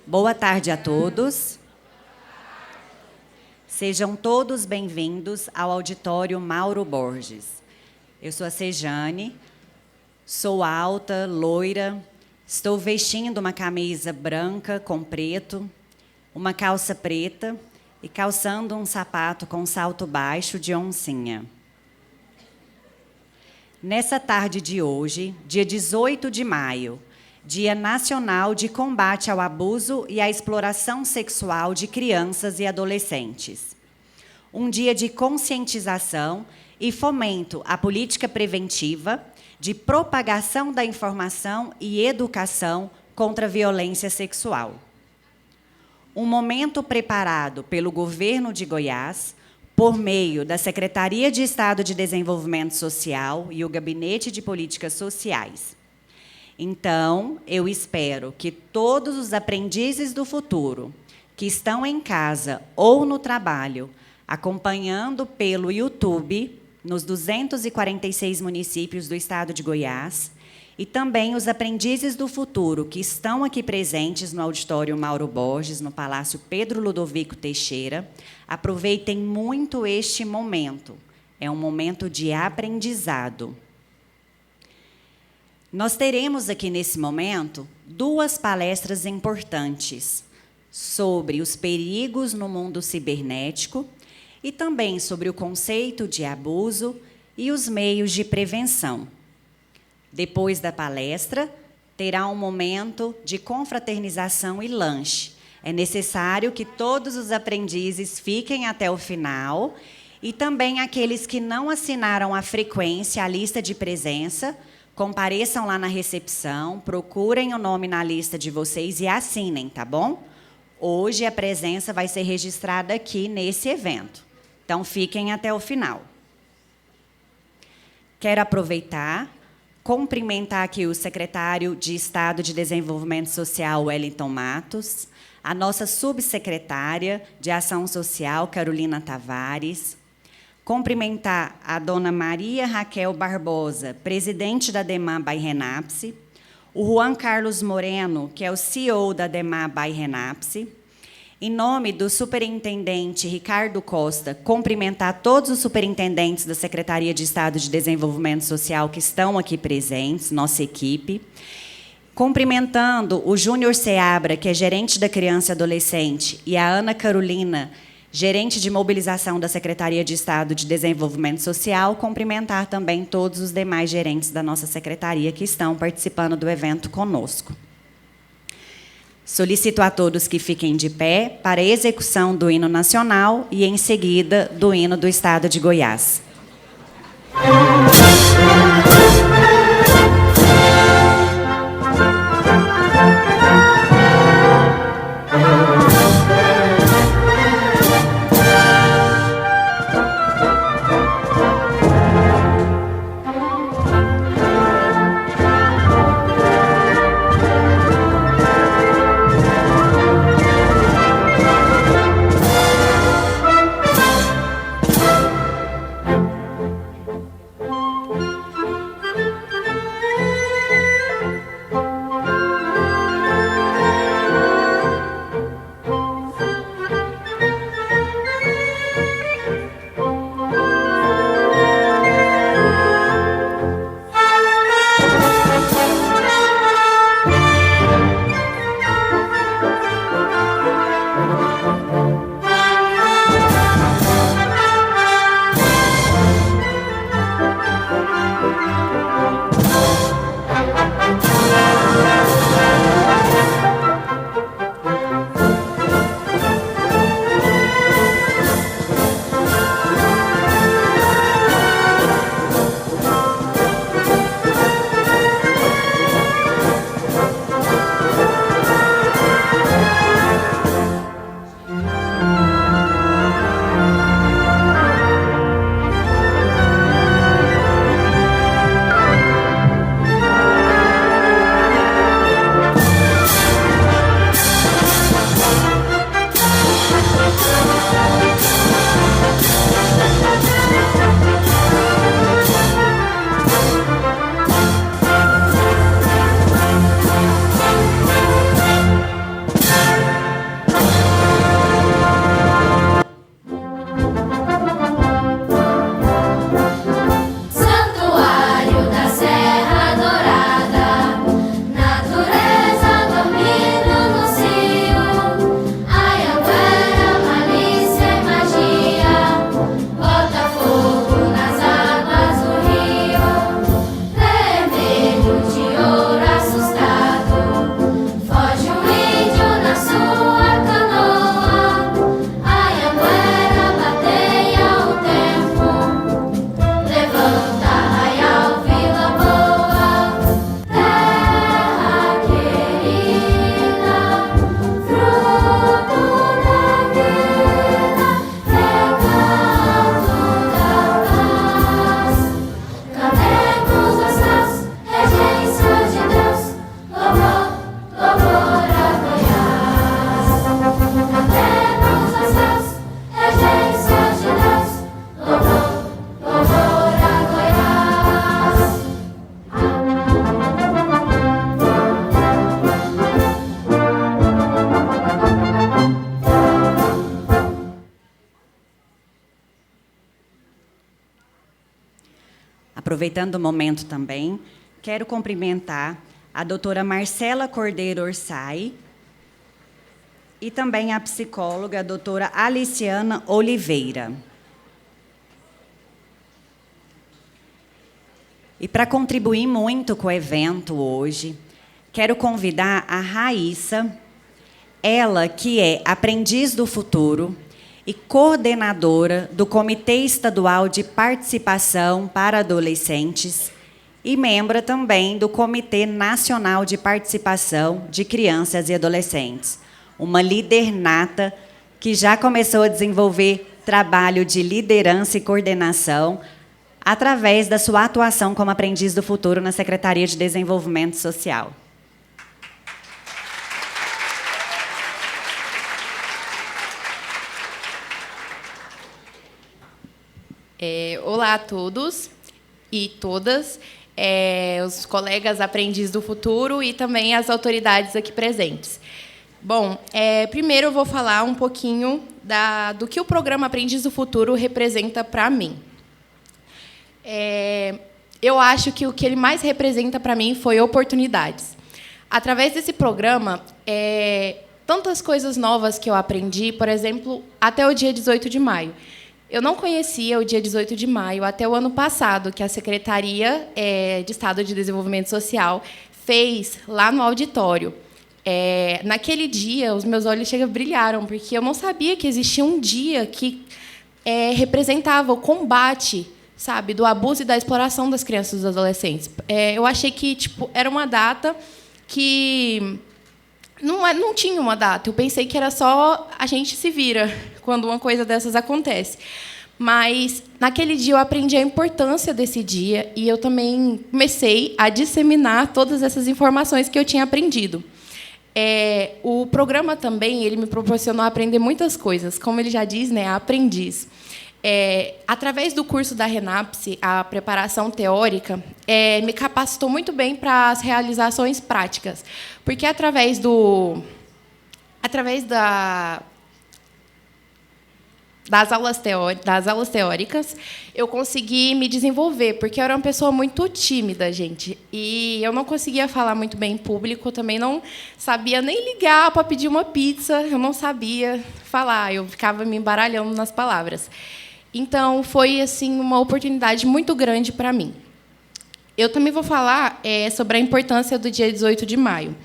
Boa tarde a todos. Sejam todos bem-vindos ao auditório Mauro Borges. Eu sou a Sejane, sou alta, loira, estou vestindo uma camisa branca com preto, uma calça preta e calçando um sapato com salto baixo de oncinha. Nessa tarde de hoje, dia 18 de maio, Dia Nacional de Combate ao Abuso e à Exploração Sexual de Crianças e Adolescentes. Um dia de conscientização e fomento à política preventiva, de propagação da informação e educação contra a violência sexual. Um momento preparado pelo governo de Goiás, por meio da Secretaria de Estado de Desenvolvimento Social e o Gabinete de Políticas Sociais. Então, eu espero que todos os aprendizes do futuro, que estão em casa ou no trabalho, acompanhando pelo YouTube, nos 246 municípios do estado de Goiás, e também os aprendizes do futuro que estão aqui presentes no auditório Mauro Borges, no Palácio Pedro Ludovico Teixeira, aproveitem muito este momento. É um momento de aprendizado. Nós teremos aqui, nesse momento, 2 palestras importantes sobre os perigos no mundo cibernético e também sobre o conceito de abuso e os meios de prevenção. Depois da palestra, terá um momento de confraternização e lanche. É necessário que todos os aprendizes fiquem até o final e também aqueles que não assinaram a frequência, a lista de presença, compareçam lá na recepção, procurem o nome na lista de vocês e assinem, tá bom? Hoje a presença vai ser registrada aqui nesse evento. Então, fiquem até o final. Quero aproveitar, cumprimentar aqui o secretário de Estado de Desenvolvimento Social, Wellington Matos, a nossa subsecretária de Ação Social, Carolina Tavares, cumprimentar a dona Maria Raquel Barbosa, presidente da DEMA by Renapse, o Juan Carlos Moreno, que é o CEO da DEMA by Renapse. Em nome do superintendente Ricardo Costa, cumprimentar todos os superintendentes da Secretaria de Estado de Desenvolvimento Social que estão aqui presentes, nossa equipe. Cumprimentando o Júnior Seabra, que é gerente da Criança e Adolescente, e a Ana Carolina, gerente de mobilização da Secretaria de Estado de Desenvolvimento Social, cumprimentar também todos os demais gerentes da nossa secretaria que estão participando do evento conosco. Solicito a todos que fiquem de pé para a execução do hino nacional e, em seguida, do hino do Estado de Goiás. Aproveitando o momento também, quero cumprimentar a doutora Marcela Cordeiro Orsay e também a psicóloga, a doutora Aliciana Oliveira. E para contribuir muito com o evento hoje, quero convidar a Raíssa, ela que é aprendiz do futuro e coordenadora do Comitê Estadual de Participação para Adolescentes e membro também do Comitê Nacional de Participação de Crianças e Adolescentes. Uma líder nata que já começou a desenvolver trabalho de liderança e coordenação através da sua atuação como aprendiz do futuro na Secretaria de Desenvolvimento Social. Olá a todos e todas, os colegas aprendizes do futuro e também as autoridades aqui presentes. Bom, primeiro eu vou falar um pouquinho do que o programa Aprendiz do Futuro representa para mim. Eu acho que o que ele mais representa para mim foi oportunidades. Através desse programa, tantas coisas novas que eu aprendi, por exemplo, até o dia 18 de maio. Eu não conhecia o dia 18 de maio até o ano passado, que a Secretaria de Estado de Desenvolvimento Social fez lá no auditório. Naquele dia, os meus olhos brilharam, porque eu não sabia que existia um dia que representava o combate, sabe, do abuso e da exploração das crianças e dos adolescentes. Eu achei que era uma data que não tinha uma data. Eu pensei que era só a gente se vira quando uma coisa dessas acontece. Mas, naquele dia, eu aprendi a importância desse dia e eu também comecei a disseminar todas essas informações que eu tinha aprendido. O programa também ele me proporcionou aprender muitas coisas. Como ele já diz, né, aprendiz. Através do curso da RENAPSE, a preparação teórica, me capacitou muito bem para as realizações práticas, porque através das aulas teóricas, eu consegui me desenvolver, porque eu era uma pessoa muito tímida, gente, e eu não conseguia falar muito bem em público, também não sabia nem ligar para pedir uma pizza, eu não sabia falar, eu ficava me embaralhando nas palavras. Então, foi assim uma oportunidade muito grande para mim. Eu também vou falar sobre a importância do dia 18 de maio.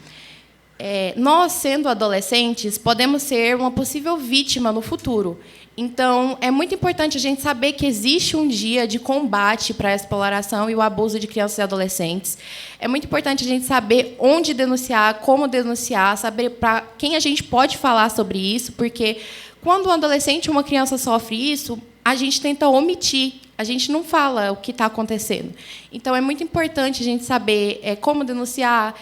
Nós, sendo adolescentes, podemos ser uma possível vítima no futuro. Então, é muito importante a gente saber que existe um dia de combate para a exploração e o abuso de crianças e adolescentes. É muito importante a gente saber onde denunciar, como denunciar, saber para quem a gente pode falar sobre isso, porque quando um adolescente ou uma criança sofre isso, a gente tenta omitir, a gente não fala o que está acontecendo. Então, é muito importante a gente saber como denunciar,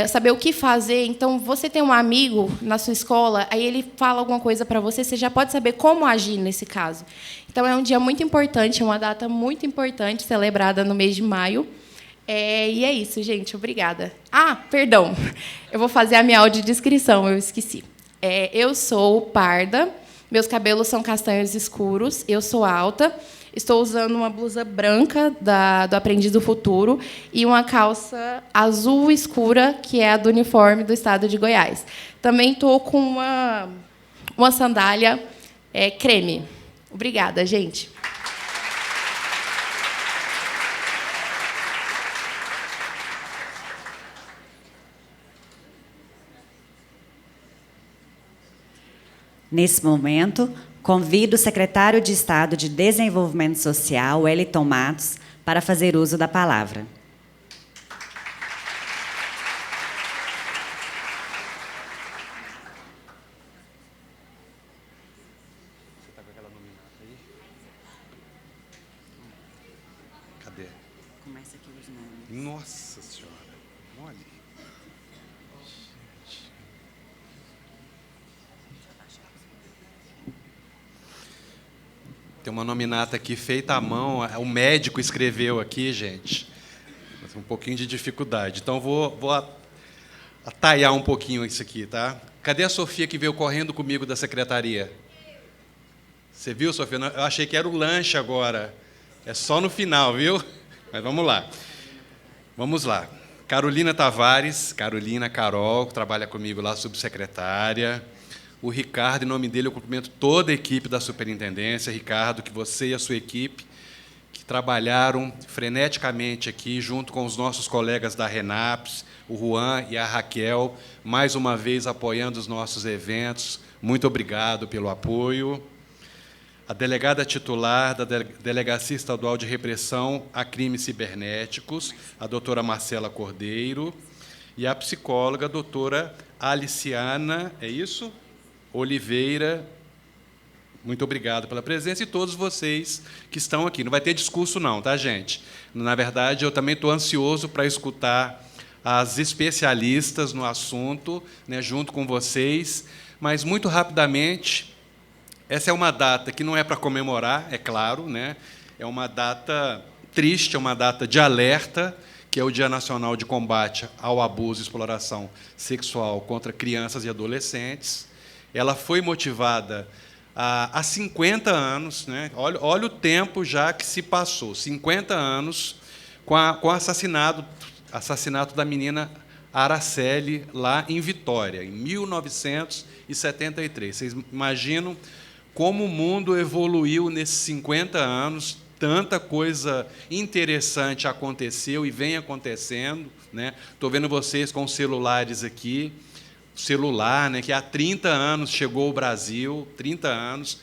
saber o que fazer. Então, você tem um amigo na sua escola, aí ele fala alguma coisa para você, você já pode saber como agir nesse caso. Então, é um dia muito importante, é uma data muito importante, celebrada no mês de maio. E é isso, gente. Obrigada. Perdão. Eu vou fazer a minha audiodescrição, eu esqueci. Eu sou parda, meus cabelos são castanhos escuros, eu sou alta, estou usando uma blusa branca do Aprendiz do Futuro e uma calça azul escura, que é a do uniforme do Estado de Goiás. Também estou com uma sandália creme. Obrigada, gente. Nesse momento, convido o secretário de Estado de Desenvolvimento Social, Wellington Matos, para fazer uso da palavra. Você está com aquela nominata aí? Cadê? Começa aqui os nomes. Nossa Senhora! Olha. Tem uma nominata aqui feita à mão, o médico escreveu aqui, gente. Um pouquinho de dificuldade. Então, vou ataiar um pouquinho isso aqui, tá? Cadê a Sofia que veio correndo comigo da secretaria? Você viu, Sofia? Eu achei que era o lanche agora. É só no final, viu? Mas vamos lá. Vamos lá. Carolina Tavares, Carolina Carol, que trabalha comigo lá, subsecretária. O Ricardo, em nome dele, eu cumprimento toda a equipe da superintendência. Ricardo, que você e a sua equipe, que trabalharam freneticamente aqui, junto com os nossos colegas da RENAPS, o Juan e a Raquel, mais uma vez apoiando os nossos eventos. Muito obrigado pelo apoio. A delegada titular da Delegacia Estadual de Repressão a Crimes Cibernéticos, a doutora Marcela Cordeiro, e a psicóloga, a doutora Aliciana, é isso? Oliveira. Muito obrigado pela presença, e todos vocês que estão aqui. Não vai ter discurso não, tá, gente? Na verdade, eu também estou ansioso para escutar as especialistas no assunto, né, junto com vocês, mas, muito rapidamente, essa é uma data que não é para comemorar, é claro, né? É uma data triste, é uma data de alerta, que é o Dia Nacional de Combate ao Abuso e Exploração Sexual contra Crianças e Adolescentes. Ela foi motivada há 50 anos, né? Olha o tempo já que se passou, 50 anos, com o assassinato da menina Araceli, lá em Vitória, em 1973. Vocês imaginam como o mundo evoluiu nesses 50 anos, tanta coisa interessante aconteceu e vem acontecendo, né? Estou vendo vocês com celulares aqui, celular, né, que há 30 anos chegou ao Brasil, 30 anos,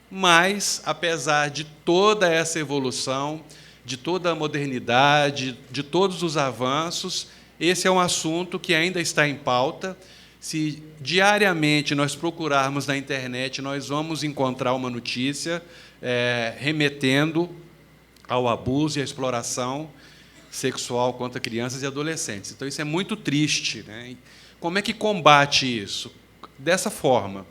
mas, apesar de toda essa evolução, de toda a modernidade, de todos os avanços, esse é um assunto que ainda está em pauta. Se diariamente nós procurarmos na internet, nós vamos encontrar uma notícia remetendo ao abuso e à exploração sexual contra crianças e adolescentes. Então, isso é muito triste, né? Como é que combate isso? Dessa forma,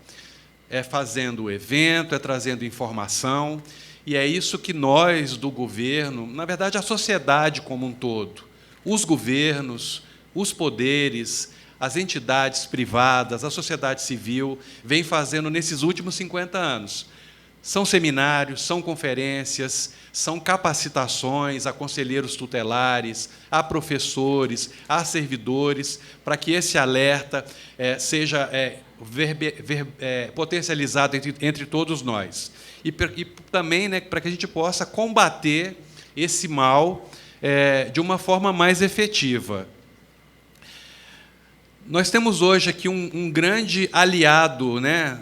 fazendo o evento, trazendo informação, e é isso que nós, do governo, na verdade, a sociedade como um todo, os governos, os poderes, as entidades privadas, a sociedade civil, vem fazendo nesses últimos 50 anos. São seminários, são conferências, são capacitações a conselheiros tutelares, a professores, a servidores, para que esse alerta seja potencializado entre todos nós. E também, né, para que a gente possa combater esse mal de uma forma mais efetiva. Nós temos hoje aqui um grande aliado, né,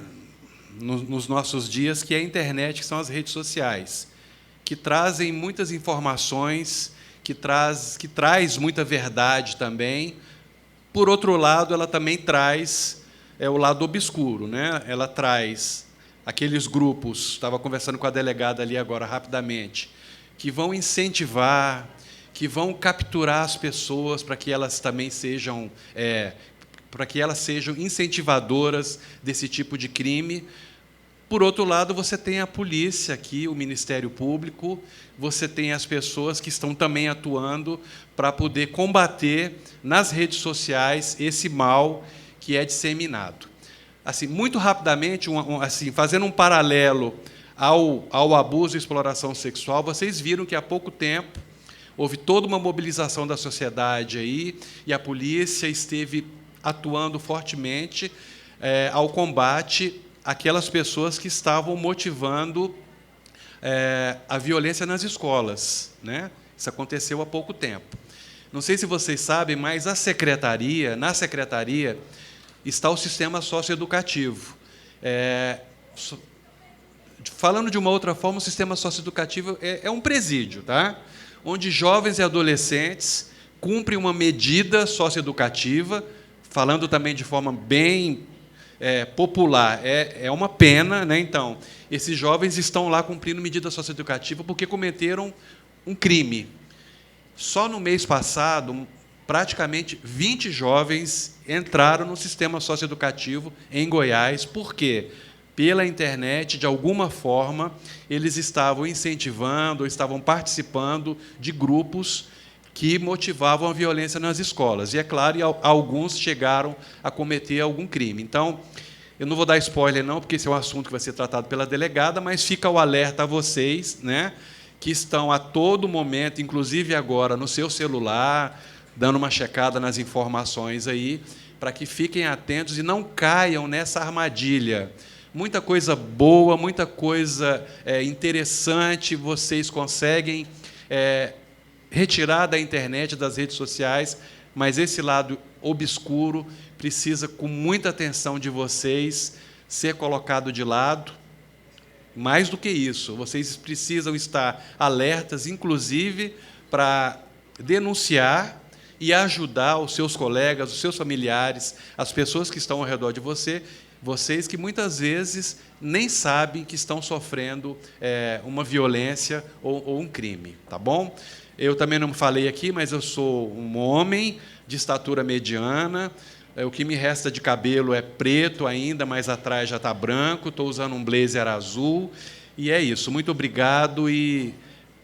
nos nossos dias, que é a internet, que são as redes sociais, que trazem muitas informações, que traz muita verdade também. Por outro lado, ela também traz o lado obscuro, né? Ela traz aqueles grupos, estava conversando com a delegada ali agora, rapidamente, que vão incentivar, que vão capturar as pessoas para que elas também sejam incentivadoras desse tipo de crime. Por outro lado, você tem a polícia aqui, o Ministério Público, você tem as pessoas que estão também atuando para poder combater nas redes sociais esse mal que é disseminado. Assim, muito rapidamente, fazendo um paralelo ao abuso e exploração sexual, vocês viram que há pouco tempo houve toda uma mobilização da sociedade aí, e a polícia esteve atuando fortemente ao combate àquelas pessoas que estavam motivando a violência nas escolas, né? Isso aconteceu há pouco tempo. Não sei se vocês sabem, mas na secretaria está o sistema socioeducativo. Falando de uma outra forma, o sistema socioeducativo é um presídio, tá? Onde jovens e adolescentes cumprem uma medida socioeducativa, falando também de forma bem popular, é uma pena, né? Então, esses jovens estão lá cumprindo medida socioeducativa porque cometeram um crime. Só no mês passado, praticamente 20 jovens entraram no sistema socioeducativo em Goiás. Por quê? Pela internet, de alguma forma, eles estavam incentivando, ou estavam participando de grupos que motivavam a violência nas escolas. E, é claro, alguns chegaram a cometer algum crime. Então, eu não vou dar spoiler, não, porque esse é um assunto que vai ser tratado pela delegada, mas fica o alerta a vocês, né, que estão a todo momento, inclusive agora, no seu celular, dando uma checada nas informações aí, para que fiquem atentos e não caiam nessa armadilha. Muita coisa boa, muita coisa interessante vocês conseguem retirar da internet, das redes sociais, mas esse lado obscuro precisa, com muita atenção de vocês, ser colocado de lado. Mais do que isso, vocês precisam estar alertas, inclusive, para denunciar e ajudar os seus colegas, os seus familiares, as pessoas que estão ao redor de vocês que muitas vezes nem sabem que estão sofrendo uma violência ou um crime, tá bom? Eu também não falei aqui, mas eu sou um homem de estatura mediana. O que me resta de cabelo é preto ainda, mas atrás já está branco. Estou usando um blazer azul. E é isso. Muito obrigado e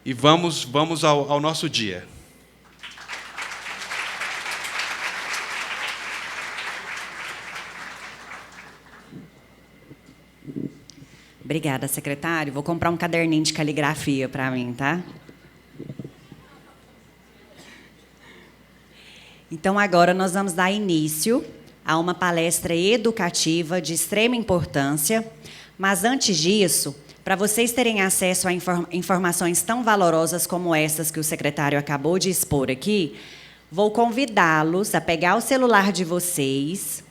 vamos ao nosso dia. Obrigada, secretário. Vou comprar um caderninho de caligrafia para mim, tá? Então, agora nós vamos dar início a uma palestra educativa de extrema importância, mas, antes disso, para vocês terem acesso a informações tão valorosas como essas que o secretário acabou de expor aqui, vou convidá-los a pegar o celular de vocês,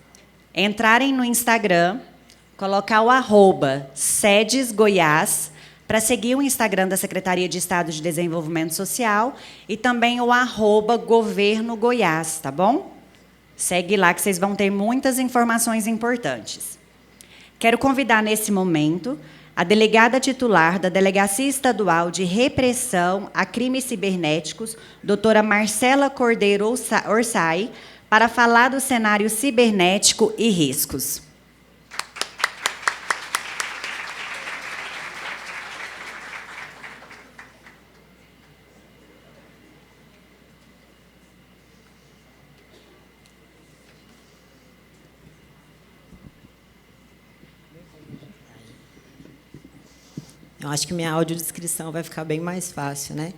entrarem no Instagram, colocar o @sedesgoiás, para seguir o Instagram da Secretaria de Estado de Desenvolvimento Social e também o @Governo Goiás, tá bom? Segue lá que vocês vão ter muitas informações importantes. Quero convidar, nesse momento, a delegada titular da Delegacia Estadual de Repressão a Crimes Cibernéticos, doutora Marcela Cordeiro Orsay, para falar do cenário cibernético e riscos. Eu acho que minha audiodescrição vai ficar bem mais fácil, né?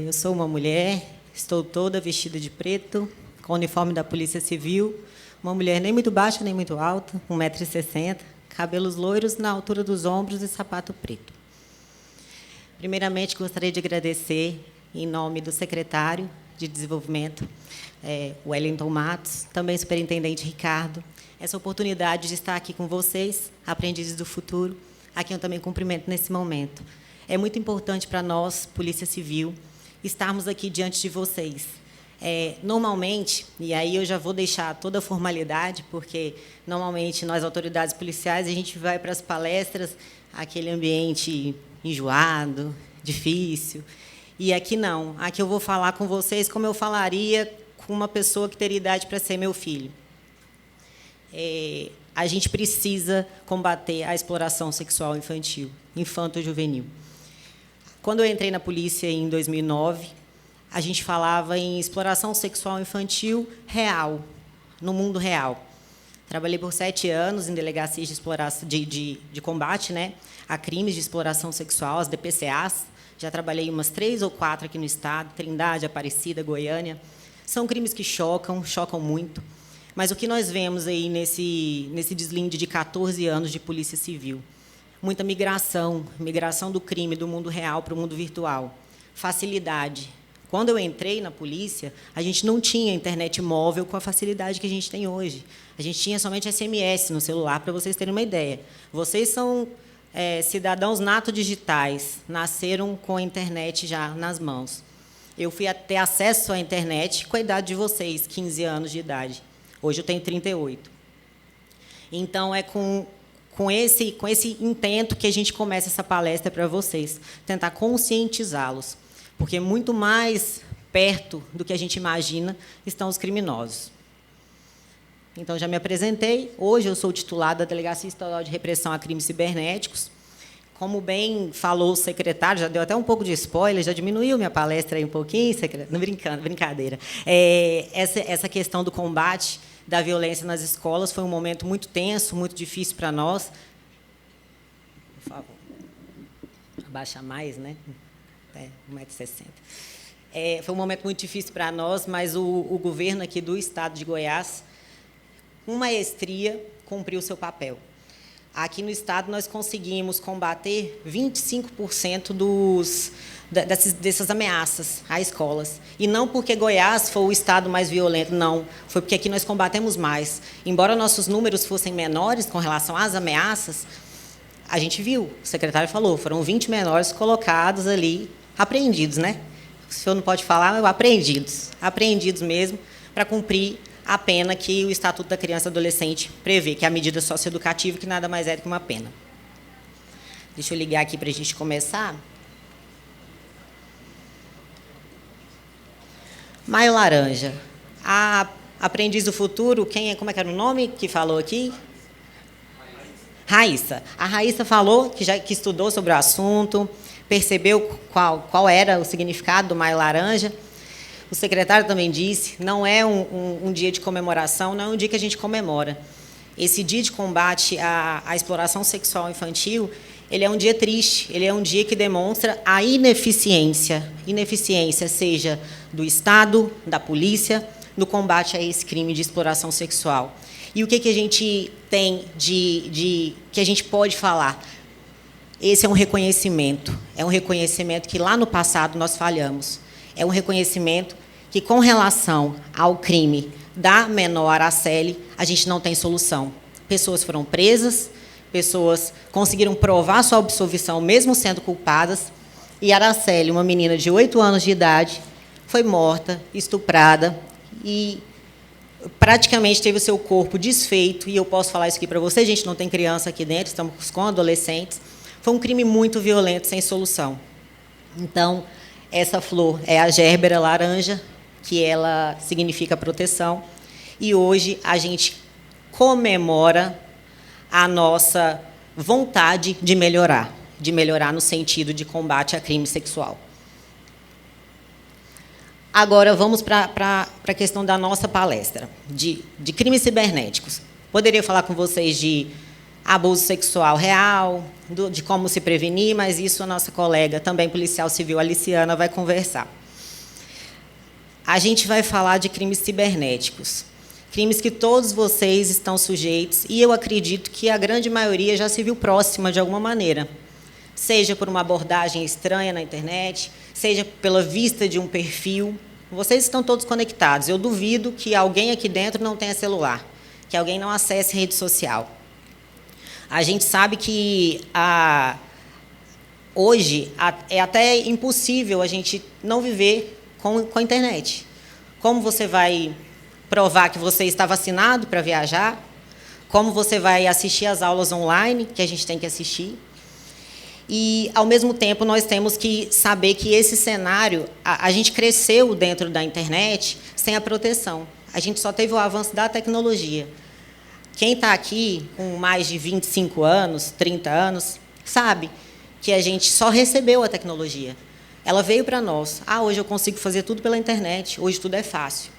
Eu sou uma mulher, estou toda vestida de preto, com o uniforme da Polícia Civil, uma mulher nem muito baixa, nem muito alta, 1,60 m, cabelos loiros na altura dos ombros e sapato preto. Primeiramente, gostaria de agradecer, em nome do secretário de Desenvolvimento, Wellington Matos, também superintendente Ricardo, essa oportunidade de estar aqui com vocês, aprendizes do futuro, a quem eu também cumprimento nesse momento. É muito importante para nós, Polícia Civil, estarmos aqui diante de vocês. Normalmente, e aí eu já vou deixar toda a formalidade, porque, normalmente, nós, autoridades policiais, a gente vai para as palestras, aquele ambiente enjoado, difícil, e aqui não. Aqui eu vou falar com vocês como eu falaria com uma pessoa que teria idade para ser meu filho. A gente precisa combater a exploração sexual infantil, infanto-juvenil. Quando eu entrei na polícia em 2009, a gente falava em exploração sexual infantil real, no mundo real. Trabalhei por 7 anos em delegacias de combate, né, a crimes de exploração sexual, as DPCAs. Já trabalhei umas 3 ou 4 aqui no estado, Trindade, Aparecida, Goiânia. São crimes que chocam muito. Mas o que nós vemos aí nesse deslinde de 14 anos de Polícia Civil? Muita migração do crime do mundo real para o mundo virtual. Facilidade. Quando eu entrei na polícia, a gente não tinha internet móvel com a facilidade que a gente tem hoje. A gente tinha somente SMS no celular, para vocês terem uma ideia. Vocês são cidadãos nato-digitais, nasceram com a internet já nas mãos. Eu fui ter acesso à internet com a idade de vocês, 15 anos de idade. Hoje eu tenho 38. Então, é com esse intento que a gente começa essa palestra para vocês, tentar conscientizá-los, porque muito mais perto do que a gente imagina estão os criminosos. Então, já me apresentei. Hoje eu sou titular da Delegacia Estadual de Repressão a Crimes Cibernéticos. Como bem falou o secretário, já deu até um pouco de spoiler, já diminuiu minha palestra aí um pouquinho, secretário? Não, brincando, brincadeira. Essa questão do combate da violência nas escolas foi um momento muito tenso, muito difícil para nós. Por favor. Abaixa mais, né? 1,60 m. Foi um momento muito difícil para nós, mas o governo aqui do estado de Goiás, com maestria, cumpriu o seu papel. Aqui no estado, nós conseguimos combater 25% dessas ameaças a escolas. E não porque Goiás foi o estado mais violento, não. Foi porque aqui nós combatemos mais. Embora nossos números fossem menores com relação às ameaças, a gente viu, o secretário falou, foram 20 menores colocados ali, apreendidos, né? O senhor não pode falar, mas apreendidos mesmo, para cumprir a pena que o Estatuto da Criança e Adolescente prevê, que é a medida socioeducativa, que nada mais é do que uma pena. Deixa eu ligar aqui para a gente começar. Maio Laranja. A aprendiz do futuro, como é que era o nome que falou aqui? Raíssa. A Raíssa falou que estudou sobre o assunto, percebeu qual era o significado do Maio Laranja. O secretário também disse, não é um dia de comemoração, não é um dia que a gente comemora. Esse dia de combate à exploração sexual infantil, ele é um dia triste, ele é um dia que demonstra a ineficiência, seja do Estado, da polícia, no combate a esse crime de exploração sexual. E o que a gente tem que a gente pode falar? Esse é um reconhecimento que lá no passado nós falhamos. É um reconhecimento que, com relação ao crime da menor Araceli, a gente não tem solução. Pessoas foram presas, pessoas conseguiram provar sua absolvição, mesmo sendo culpadas, e Araceli, uma menina de 8 anos de idade, foi morta, estuprada, e praticamente teve o seu corpo desfeito, e eu posso falar isso aqui para vocês, a gente não tem criança aqui dentro, estamos com adolescentes. Foi um crime muito violento, sem solução. Então, essa flor é a Gerbera laranja, que ela significa proteção. E hoje a gente comemora a nossa vontade de melhorar no sentido de combate a crime sexual. Agora, vamos para a questão da nossa palestra, de crimes cibernéticos. Poderia falar com vocês de abuso sexual real, de como se prevenir, mas isso a nossa colega, também policial civil, Aliciana, vai conversar. A gente vai falar de crimes cibernéticos, crimes que todos vocês estão sujeitos, e eu acredito que a grande maioria já se viu próxima de alguma maneira, seja por uma abordagem estranha na internet, seja pela vista de um perfil. Vocês estão todos conectados. Eu duvido que alguém aqui dentro não tenha celular, que alguém não acesse rede social. A gente sabe que hoje é até impossível a gente não viver com a internet. Como você vai provar que você está vacinado para viajar? Como você vai assistir às aulas online, que a gente tem que assistir? E, ao mesmo tempo, nós temos que saber que esse cenário, a gente cresceu dentro da internet sem a proteção. A gente só teve o avanço da tecnologia. Quem está aqui com mais de 25 anos, 30 anos, sabe que a gente só recebeu a tecnologia. Ela veio para nós. Hoje eu consigo fazer tudo pela internet, hoje tudo é fácil.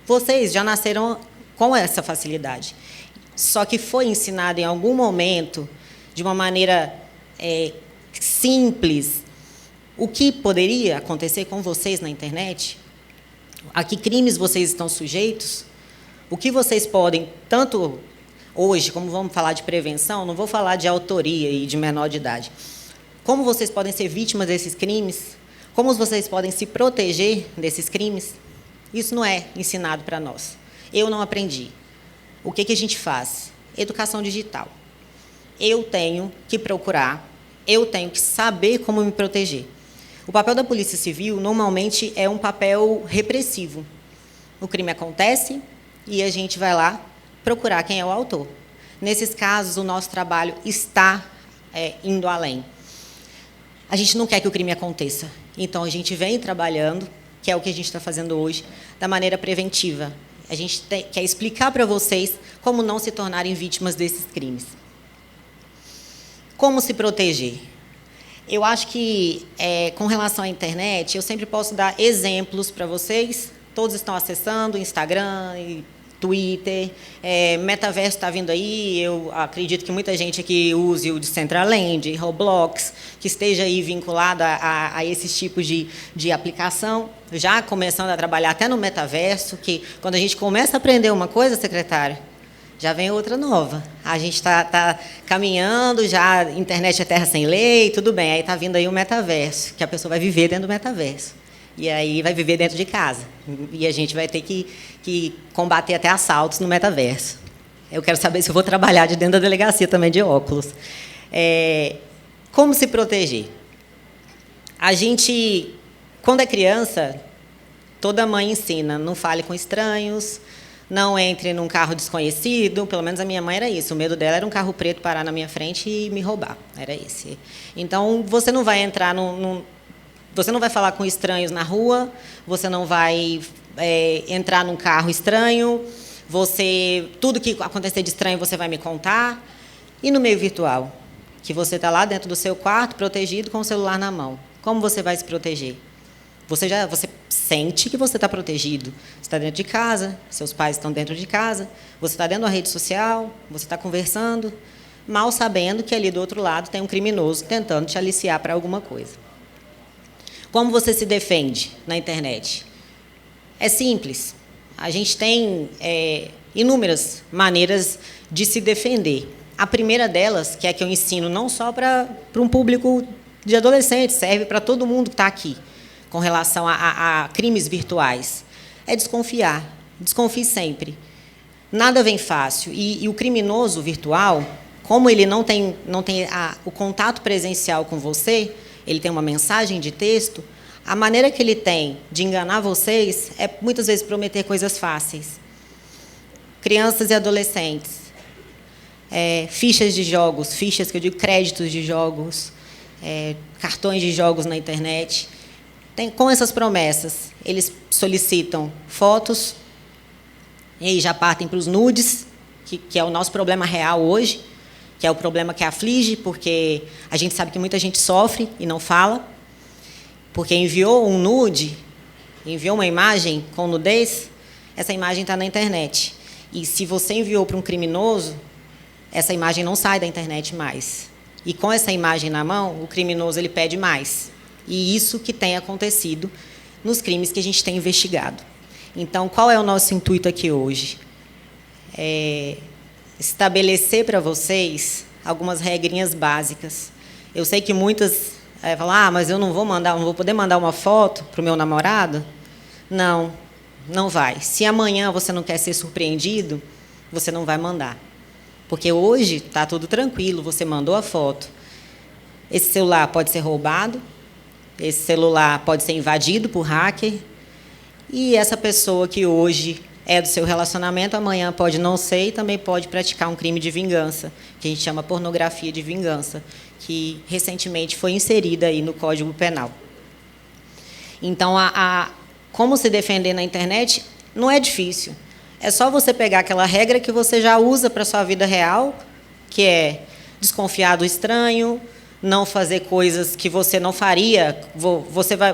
Vocês já nasceram com essa facilidade. Só que foi ensinado em algum momento, de uma maneira simples, o que poderia acontecer com vocês na internet, a que crimes vocês estão sujeitos, o que vocês podem, tanto hoje, como vamos falar de prevenção, não vou falar de autoria e de menor de idade, como vocês podem ser vítimas desses crimes, como vocês podem se proteger desses crimes, isso não é ensinado para nós. Eu não aprendi. O que a gente faz? Educação digital. Eu tenho que procurar, eu tenho que saber como me proteger. O papel da Polícia Civil, normalmente, é um papel repressivo. O crime acontece e a gente vai lá procurar quem é o autor. Nesses casos, o nosso trabalho está indo além. A gente não quer que o crime aconteça. Então, a gente vem trabalhando, que é o que a gente está fazendo hoje, da maneira preventiva. A gente quer explicar para vocês como não se tornarem vítimas desses crimes. Como se proteger? Eu acho que, com relação à internet, eu sempre posso dar exemplos para vocês. Todos estão acessando o Instagram, e Twitter, metaverso está vindo aí, eu acredito que muita gente aqui use o Decentraland, Roblox, que esteja aí vinculado a esses tipos de aplicação, já começando a trabalhar até no metaverso, que quando a gente começa a aprender uma coisa, secretária, já vem outra nova. A gente está caminhando, já internet é terra sem lei, tudo bem, aí está vindo aí o metaverso, que a pessoa vai viver dentro do metaverso. E aí vai viver dentro de casa. E a gente vai ter que combater até assaltos no metaverso. Eu quero saber se eu vou trabalhar de dentro da delegacia também de óculos. Como se proteger? A gente, quando é criança, toda mãe ensina, não fale com estranhos, não entre num carro desconhecido. Pelo menos a minha mãe era isso. O medo dela era um carro preto parar na minha frente e me roubar. Era esse. Então, você não vai entrar você não vai falar com estranhos na rua, você não vai entrar num carro estranho, tudo que acontecer de estranho você vai me contar. E no meio virtual, que você está lá dentro do seu quarto, protegido, com o celular na mão. Como você vai se proteger? Você sente que você está protegido. Você está dentro de casa, seus pais estão dentro de casa, você está dentro da rede social, você está conversando, mal sabendo que ali do outro lado tem um criminoso tentando te aliciar para alguma coisa. Como você se defende na internet? É simples. A gente tem inúmeras maneiras de se defender. A primeira delas, que é que eu ensino não só para um público de adolescentes, serve para todo mundo que está aqui, com relação a crimes virtuais, é desconfiar. Desconfie sempre. Nada vem fácil. E o criminoso virtual, como ele não tem o contato presencial com você, ele tem uma mensagem de texto, a maneira que ele tem de enganar vocês é, muitas vezes, prometer coisas fáceis. Crianças e adolescentes, fichas de jogos, fichas que eu digo créditos de jogos, cartões de jogos na internet. Com essas promessas, eles solicitam fotos, e aí já partem para os nudes, que é o nosso problema real hoje, que é o problema que aflige, porque a gente sabe que muita gente sofre e não fala, porque enviou um nude, enviou uma imagem com nudez, essa imagem está na internet. E se você enviou para um criminoso, essa imagem não sai da internet mais. E com essa imagem na mão, o criminoso ele pede mais. E isso que tem acontecido nos crimes que a gente tem investigado. Então, qual é o nosso intuito aqui hoje? Estabelecer para vocês algumas regrinhas básicas. Eu sei que muitas falam, mas eu não vou poder mandar uma foto para o meu namorado? Não, não vai. Se amanhã você não quer ser surpreendido, você não vai mandar. Porque hoje está tudo tranquilo, você mandou a foto. Esse celular pode ser roubado, esse celular pode ser invadido por hacker, e essa pessoa que hoje é do seu relacionamento, amanhã pode não ser e também pode praticar um crime de vingança, que a gente chama pornografia de vingança, que recentemente foi inserida aí no Código Penal. Então, como se defender na internet não é difícil. É só você pegar aquela regra que você já usa para a sua vida real, que é desconfiar do estranho, não fazer coisas que você não faria.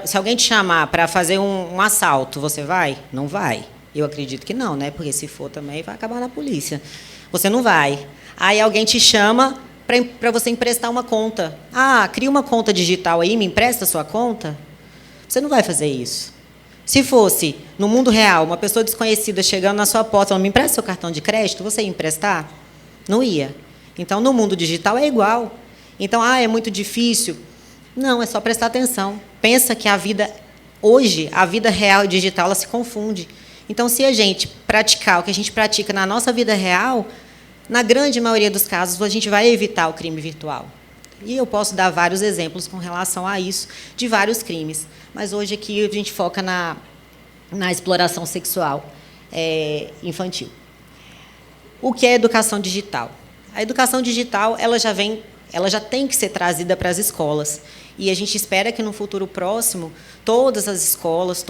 Se alguém te chamar para fazer um assalto, você vai? Não vai. Eu acredito que não, né? Porque se for também vai acabar na polícia. Você não vai. Aí alguém te chama para você emprestar uma conta. Cria uma conta digital aí, me empresta a sua conta. Você não vai fazer isso. Se fosse, no mundo real, uma pessoa desconhecida chegando na sua porta, falando, me empresta seu cartão de crédito, você ia emprestar? Não ia. Então, no mundo digital é igual. Então, é muito difícil. Não, é só prestar atenção. Pensa que hoje, a vida real e digital, ela se confunde. Então, se a gente praticar o que a gente pratica na nossa vida real, na grande maioria dos casos, a gente vai evitar o crime virtual. E eu posso dar vários exemplos com relação a isso, de vários crimes. Mas hoje aqui a gente foca na exploração sexual infantil. O que é educação digital? A educação digital ela já tem que ser trazida para as escolas. E a gente espera que, no futuro próximo, todas as escolas,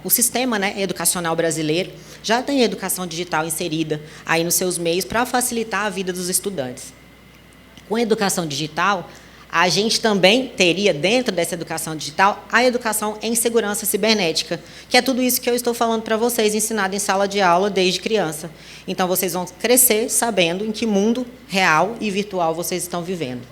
o sistema, né, educacional brasileiro já tenha educação digital inserida aí nos seus meios para facilitar a vida dos estudantes. Com a educação digital, A gente também teria, dentro dessa educação digital, a educação em segurança cibernética, que é tudo isso que eu estou falando para vocês, ensinado em sala de aula desde criança. Então, vocês vão crescer sabendo em que mundo real e virtual vocês estão vivendo.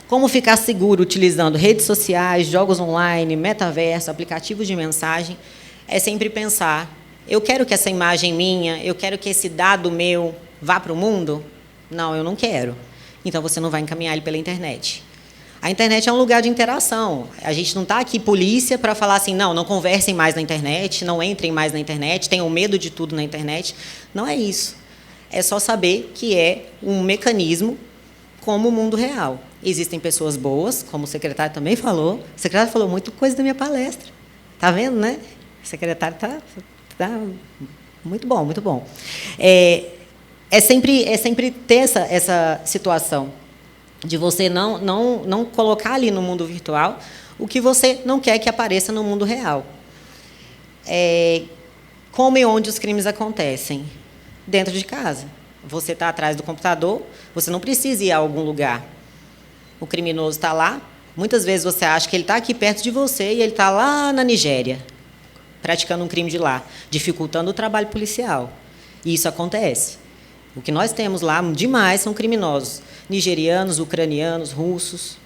Como ficar seguro utilizando redes sociais, jogos online, metaverso, aplicativos de mensagem, é sempre pensar, eu quero que essa imagem minha, eu quero que esse dado meu vá para o mundo? Não, eu não quero. Então, você não vai encaminhar ele pela internet. A internet é um lugar de interação. A gente não está aqui, polícia, para falar assim, não conversem mais na internet, não entrem mais na internet, tenham medo de tudo na internet. Não é isso. É só saber que é um mecanismo como o mundo real. Existem pessoas boas, como o secretário também falou. O secretário falou muita coisa da minha palestra. Está vendo, né? O secretário está muito bom, muito bom. É sempre ter essa situação de você não colocar ali no mundo virtual o que você não quer que apareça no mundo real. Como e onde os crimes acontecem? Dentro de casa. Você está atrás do computador, você não precisa ir a algum lugar. O criminoso está lá, muitas vezes você acha que ele está aqui perto de você e ele está lá na Nigéria, praticando um crime de lá, dificultando o trabalho policial. E isso acontece. O que nós temos lá demais são criminosos nigerianos, ucranianos, russos.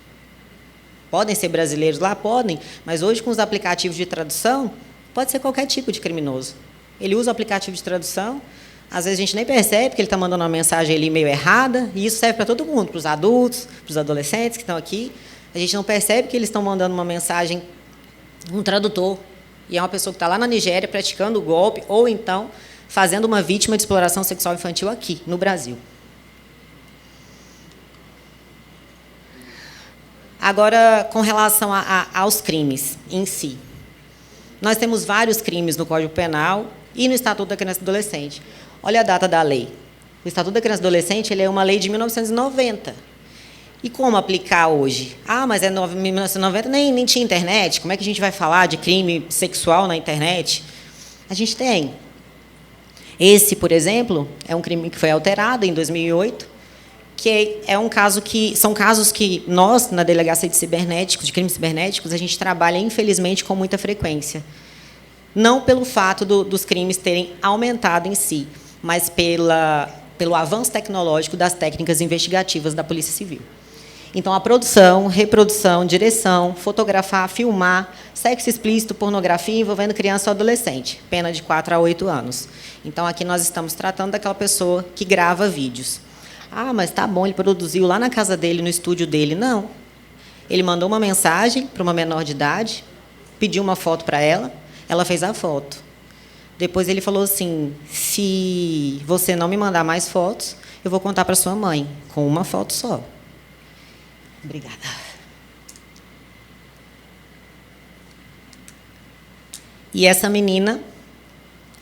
Podem ser brasileiros lá? Podem, mas hoje, com os aplicativos de tradução, pode ser qualquer tipo de criminoso. Ele usa o aplicativo de tradução, às vezes a gente nem percebe que ele está mandando uma mensagem ali meio errada, e isso serve para todo mundo, para os adultos, para os adolescentes que estão aqui. A gente não percebe que eles estão mandando uma mensagem, um tradutor, e é uma pessoa que está lá na Nigéria praticando o golpe, ou então fazendo uma vítima de exploração sexual infantil aqui, no Brasil. Agora, com relação aos crimes em si. Nós temos vários crimes no Código Penal e no Estatuto da Criança e do Adolescente. Olha a data da lei. O Estatuto da Criança e do Adolescente ele é uma lei de 1990. E como aplicar hoje? Mas é 1990, nem tinha internet. Como é que a gente vai falar de crime sexual na internet? A gente tem. Esse, por exemplo, é um crime que foi alterado em 2008, que é um caso são casos que nós, na Delegacia de Crimes Cibernéticos, a gente trabalha, infelizmente, com muita frequência. Não pelo fato dos crimes terem aumentado em si, mas pelo avanço tecnológico das técnicas investigativas da Polícia Civil. Então, a produção, reprodução, direção, fotografar, filmar, sexo explícito, pornografia envolvendo criança ou adolescente, pena de 4 a 8 anos. Então, aqui nós estamos tratando daquela pessoa que grava vídeos. Mas tá bom, ele produziu lá na casa dele, no estúdio dele. Não. Ele mandou uma mensagem para uma menor de idade, pediu uma foto para ela fez a foto. Depois ele falou assim, se você não me mandar mais fotos, eu vou contar para sua mãe, com uma foto só. Obrigada. E essa menina,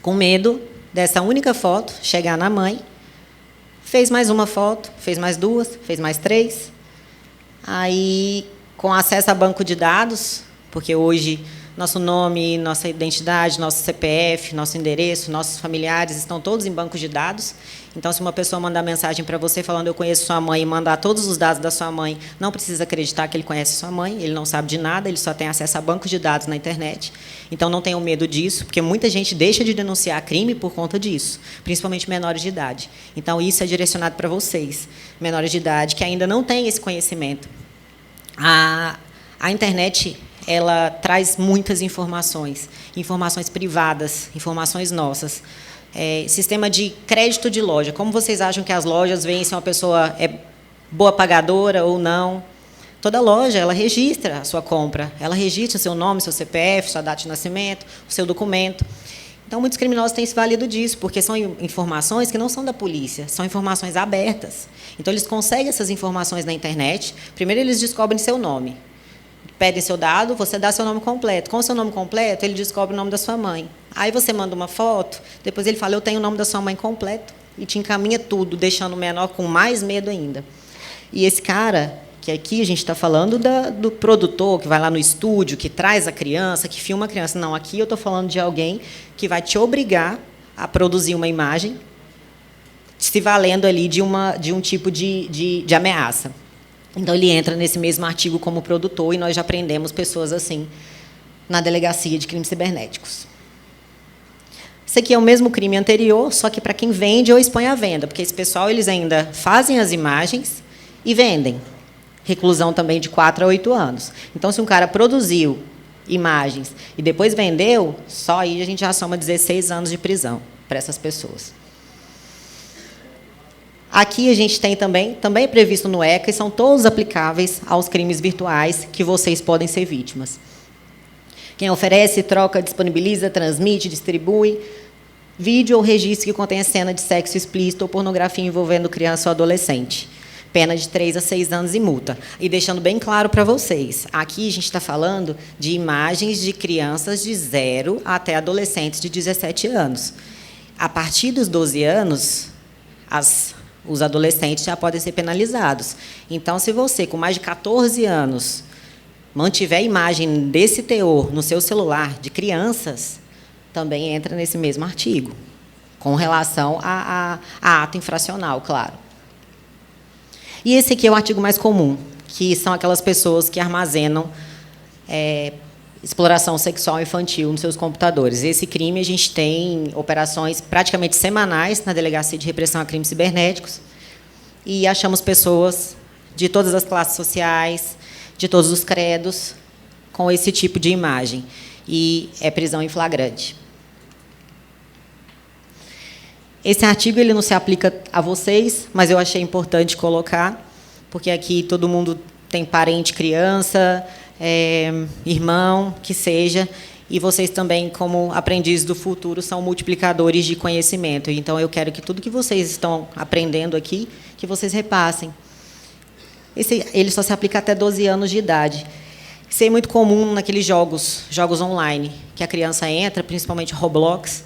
com medo dessa única foto chegar na mãe, fez mais uma foto, fez mais 2, fez mais 3. Aí, com acesso a banco de dados, porque hoje nosso nome, nossa identidade, nosso CPF, nosso endereço, nossos familiares estão todos em bancos de dados. Então, se uma pessoa mandar mensagem para você falando eu conheço sua mãe e mandar todos os dados da sua mãe, não precisa acreditar que ele conhece sua mãe, ele não sabe de nada, ele só tem acesso a bancos de dados na internet. Então, não tenham medo disso, porque muita gente deixa de denunciar crime por conta disso, principalmente menores de idade. Então, isso é direcionado para vocês, menores de idade, que ainda não têm esse conhecimento. A internet ela traz muitas informações privadas, informações nossas. Sistema de crédito de loja. Como vocês acham que as lojas veem se uma pessoa é boa pagadora ou não? Toda loja ela registra a sua compra. Ela registra o seu nome, seu CPF, sua data de nascimento, o seu documento. Então, muitos criminosos têm se valido disso, porque são informações que não são da polícia, são informações abertas. Então, eles conseguem essas informações na internet. Primeiro, eles descobrem seu nome. Pedem seu dado, você dá seu nome completo. Com o seu nome completo, ele descobre o nome da sua mãe. Aí você manda uma foto, depois ele fala, eu tenho o nome da sua mãe completo, e te encaminha tudo, deixando o menor com mais medo ainda. E esse cara, que aqui a gente está falando do produtor, que vai lá no estúdio, que traz a criança, que filma a criança. Não, aqui eu estou falando de alguém que vai te obrigar a produzir uma imagem, se valendo ali de um tipo de ameaça. Então, ele entra nesse mesmo artigo como produtor, e nós já prendemos pessoas assim na Delegacia de Crimes Cibernéticos. Isso aqui é o mesmo crime anterior, só que para quem vende ou expõe à venda, porque esse pessoal eles ainda fazem as imagens e vendem. Reclusão também de 4 a 8 anos. Então, se um cara produziu imagens e depois vendeu, só aí a gente já soma 16 anos de prisão para essas pessoas. Aqui a gente tem também é previsto no ECA, e são todos aplicáveis aos crimes virtuais que vocês podem ser vítimas. Quem oferece, troca, disponibiliza, transmite, distribui vídeo ou registro que contém cena de sexo explícito ou pornografia envolvendo criança ou adolescente. Pena de 3 a 6 anos e multa. E deixando bem claro para vocês, aqui a gente está falando de imagens de crianças de 0 até adolescentes de 17 anos. A partir dos 12 anos, os adolescentes já podem ser penalizados. Então, se você, com mais de 14 anos, mantiver a imagem desse teor no seu celular de crianças, também entra nesse mesmo artigo, com relação a ato infracional, claro. E esse aqui é o artigo mais comum, que são aquelas pessoas que armazenam exploração sexual infantil nos seus computadores. Esse crime, a gente tem operações praticamente semanais na Delegacia de Repressão a Crimes Cibernéticos, e achamos pessoas de todas as classes sociais, de todos os credos, com esse tipo de imagem. E é prisão em flagrante. Esse artigo ele não se aplica a vocês, mas eu achei importante colocar, porque aqui todo mundo tem parente, criança, irmão, que seja, e vocês também, como aprendizes do futuro, são multiplicadores de conhecimento. Então, eu quero que tudo que vocês estão aprendendo aqui, que vocês repassem. Ele só se aplica até 12 anos de idade. Isso é muito comum naqueles jogos online, que a criança entra, principalmente Roblox.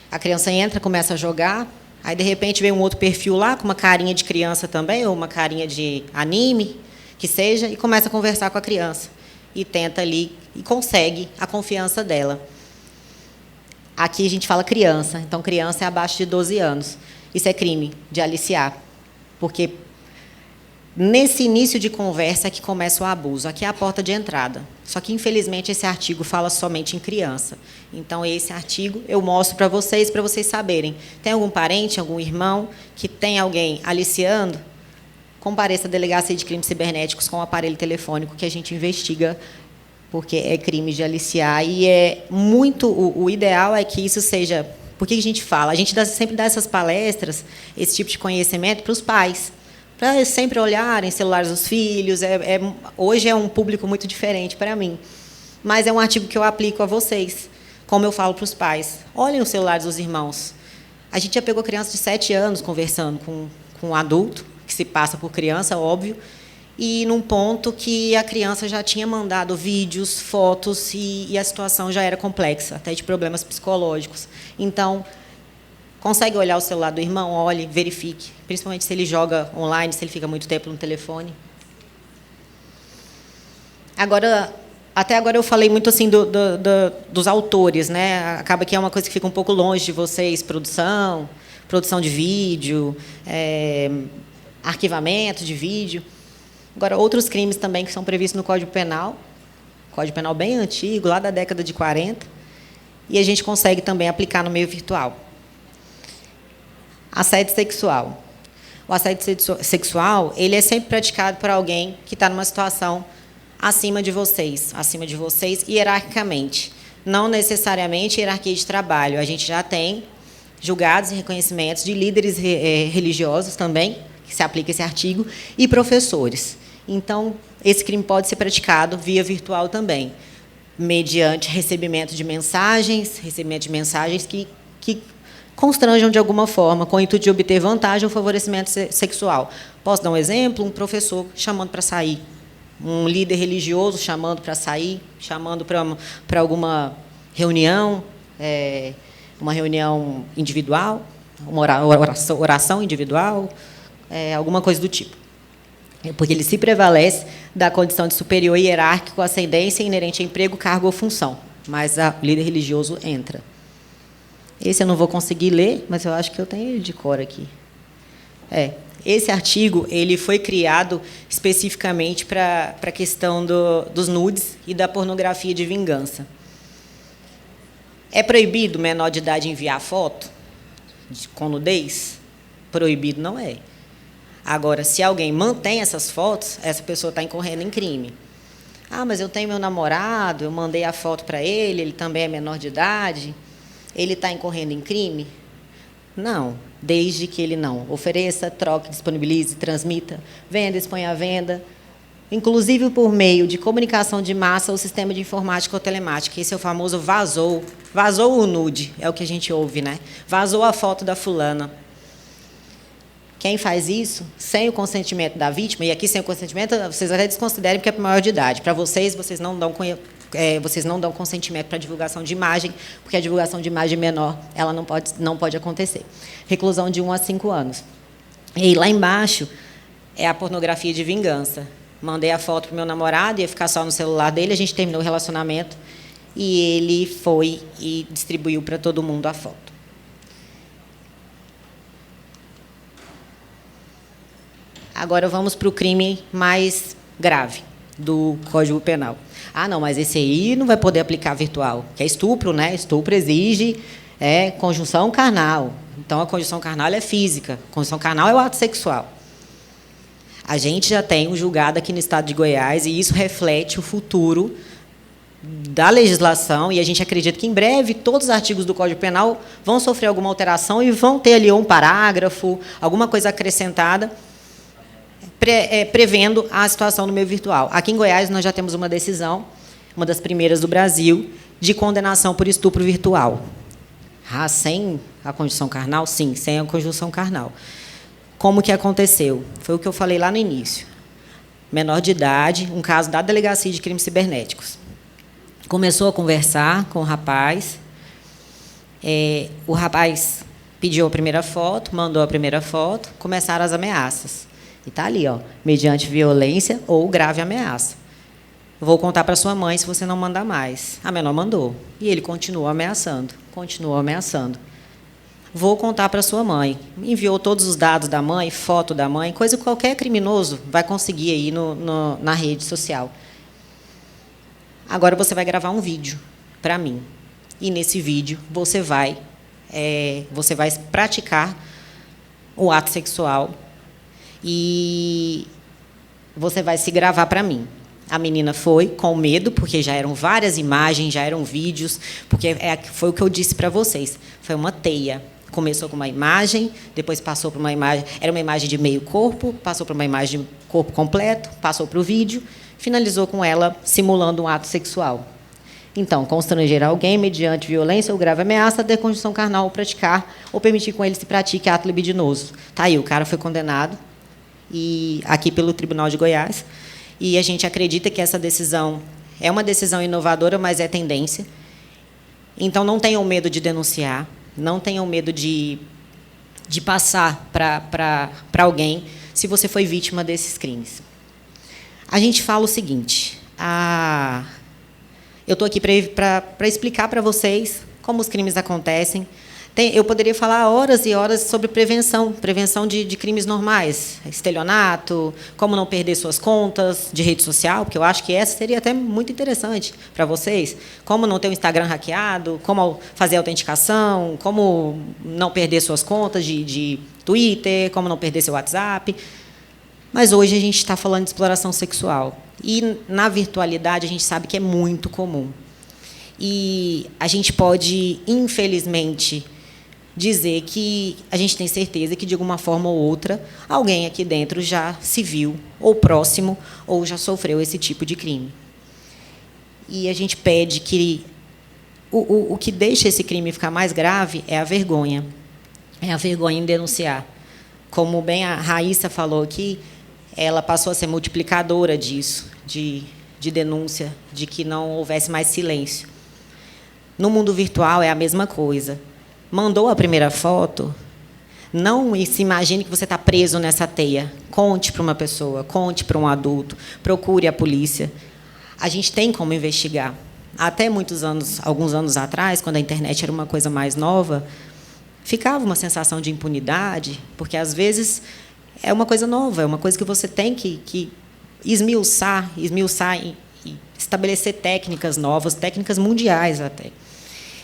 A criança entra, começa a jogar, aí, de repente, vem um outro perfil lá, com uma carinha de criança também, ou uma carinha de anime, que seja, e começa a conversar com a criança. E tenta ali, e consegue a confiança dela. Aqui a gente fala criança, então criança é abaixo de 12 anos. Isso é crime de aliciar, porque nesse início de conversa é que começa o abuso. Aqui é a porta de entrada. Só que, infelizmente, esse artigo fala somente em criança. Então, esse artigo eu mostro para vocês saberem. Tem algum parente, algum irmão que tem alguém aliciando? Compareça à Delegacia de Crimes Cibernéticos com o aparelho telefônico que a gente investiga, porque é crime de aliciar. E é muito... O ideal é que isso seja... Por que a gente fala? A gente sempre dá essas palestras, esse tipo de conhecimento, para os pais, para sempre olharem celulares dos filhos. Hoje é um público muito diferente para mim, mas é um artigo que eu aplico a vocês, como eu falo para os pais. Olhem os celulares dos irmãos. A gente já pegou criança de 7 anos conversando com um adulto, que se passa por criança, óbvio, e num ponto que a criança já tinha mandado vídeos, fotos, e a situação já era complexa, até de problemas psicológicos. Então, consegue olhar o celular do irmão? Olhe, verifique, principalmente se ele joga online, se ele fica muito tempo no telefone. Até agora eu falei muito assim dos autores, né? Acaba que é uma coisa que fica um pouco longe de vocês, produção de vídeo, arquivamento de vídeo. Agora, outros crimes também que são previstos no Código Penal bem antigo, lá da década de 40, e a gente consegue também aplicar no meio virtual. Assédio sexual. O assédio sexual ele é sempre praticado por alguém que está numa situação acima de vocês hierarquicamente. Não necessariamente hierarquia de trabalho. A gente já tem julgados e reconhecimentos de líderes religiosos também, que se aplica esse artigo, e professores. Então, esse crime pode ser praticado via virtual também, mediante recebimento de mensagens que constranjam de alguma forma, com o intuito de obter vantagem ou favorecimento sexual. Posso dar um exemplo? Um professor chamando para sair, um líder religioso chamando para sair, chamando para alguma reunião, uma reunião individual, uma oração individual, alguma coisa do tipo. Porque ele se prevalece da condição de superior hierárquico, ascendência inerente a emprego, cargo ou função. Mas o líder religioso entra. Esse eu não vou conseguir ler, mas eu acho que eu tenho ele de cor aqui. Esse artigo ele foi criado especificamente para a questão dos nudes e da pornografia de vingança. É proibido menor de idade enviar foto com nudez? Proibido não é. Agora, se alguém mantém essas fotos, essa pessoa está incorrendo em crime. Ah, mas eu tenho meu namorado, eu mandei a foto para ele também é menor de idade, ele está incorrendo em crime? Não, desde que ele não ofereça, troque, disponibilize, transmita, venda, exponha à venda, inclusive por meio de comunicação de massa ou sistema de informática ou telemática. Esse é o famoso vazou. Vazou o nude, é o que a gente ouve, né? Vazou a foto da fulana. Quem faz isso sem o consentimento da vítima, e aqui sem o consentimento, vocês até desconsiderem porque é para maior de idade. Para vocês não dão consentimento para a divulgação de imagem, porque a divulgação de imagem menor ela não pode acontecer. Reclusão de 1 a 5 anos. E lá embaixo é a pornografia de vingança. Mandei a foto para o meu namorado, ia ficar só no celular dele, a gente terminou o relacionamento, e ele foi e distribuiu para todo mundo a foto. Agora vamos para o crime mais grave do Código Penal. Ah, não, mas esse aí não vai poder aplicar virtual, que é estupro, né? Estupro exige conjunção carnal. Então, a conjunção carnal é física. A conjunção carnal é o ato sexual. A gente já tem um julgado aqui no estado de Goiás, e isso reflete o futuro da legislação, e a gente acredita que, em breve, todos os artigos do Código Penal vão sofrer alguma alteração e vão ter ali um parágrafo, alguma coisa acrescentada, prevendo a situação no meio virtual. Aqui em Goiás, nós já temos uma decisão, uma das primeiras do Brasil, de condenação por estupro virtual. Ah, sem a conjunção carnal? Sim, sem a conjunção carnal. Como que aconteceu? Foi o que eu falei lá no início. Menor de idade, um caso da Delegacia de Crimes Cibernéticos. Começou a conversar com o rapaz. O rapaz pediu a primeira foto, mandou a primeira foto, começaram as ameaças. E está ali, ó, mediante violência ou grave ameaça. Vou contar para sua mãe se você não mandar mais. A menor mandou. E ele continuou ameaçando, continuou ameaçando. Vou contar para sua mãe. Enviou todos os dados da mãe, foto da mãe, coisa que qualquer criminoso vai conseguir aí na rede social. Agora você vai gravar um vídeo para mim. E, nesse vídeo, você vai praticar o ato sexual e você vai se gravar para mim. A menina foi com medo, porque já eram várias imagens, já eram vídeos, porque foi o que eu disse para vocês. Foi uma teia. Começou com uma imagem, depois passou para uma imagem, era uma imagem de meio corpo, passou para uma imagem de corpo completo, passou para o vídeo, finalizou com ela simulando um ato sexual. Então, constranger alguém mediante violência ou grave ameaça, ter conjunção carnal ou praticar, ou permitir com ele se pratique ato libidinoso. Tá aí, o cara foi condenado aqui pelo Tribunal de Goiás, e a gente acredita que essa decisão é uma decisão inovadora, mas é tendência. Então, não tenham medo de denunciar, não tenham medo de passar para alguém se você foi vítima desses crimes. A gente fala o seguinte, eu estou aqui para explicar para vocês como os crimes acontecem. Eu poderia falar horas e horas sobre prevenção de crimes normais, estelionato, como não perder suas contas de rede social, porque eu acho que essa seria até muito interessante para vocês, como não ter um Instagram hackeado, como fazer autenticação, como não perder suas contas de Twitter, como não perder seu WhatsApp. Mas hoje a gente está falando de exploração sexual. E, na virtualidade, a gente sabe que é muito comum. E a gente pode, infelizmente, dizer que a gente tem certeza que, de alguma forma ou outra, alguém aqui dentro já se viu, ou próximo, ou já sofreu esse tipo de crime. E a gente pede que o que deixa esse crime ficar mais grave é a vergonha. É a vergonha em denunciar. Como bem a Raíssa falou aqui, ela passou a ser multiplicadora disso, de denúncia, de que não houvesse mais silêncio. No mundo virtual é a mesma coisa. Mandou a primeira foto, não se imagine que você está preso nessa teia. Conte para uma pessoa, conte para um adulto, procure a polícia. A gente tem como investigar. Até alguns anos atrás, quando a internet era uma coisa mais nova, ficava uma sensação de impunidade, porque, às vezes, é uma coisa nova, é uma coisa que você tem que esmiuçar e estabelecer técnicas novas, técnicas mundiais até.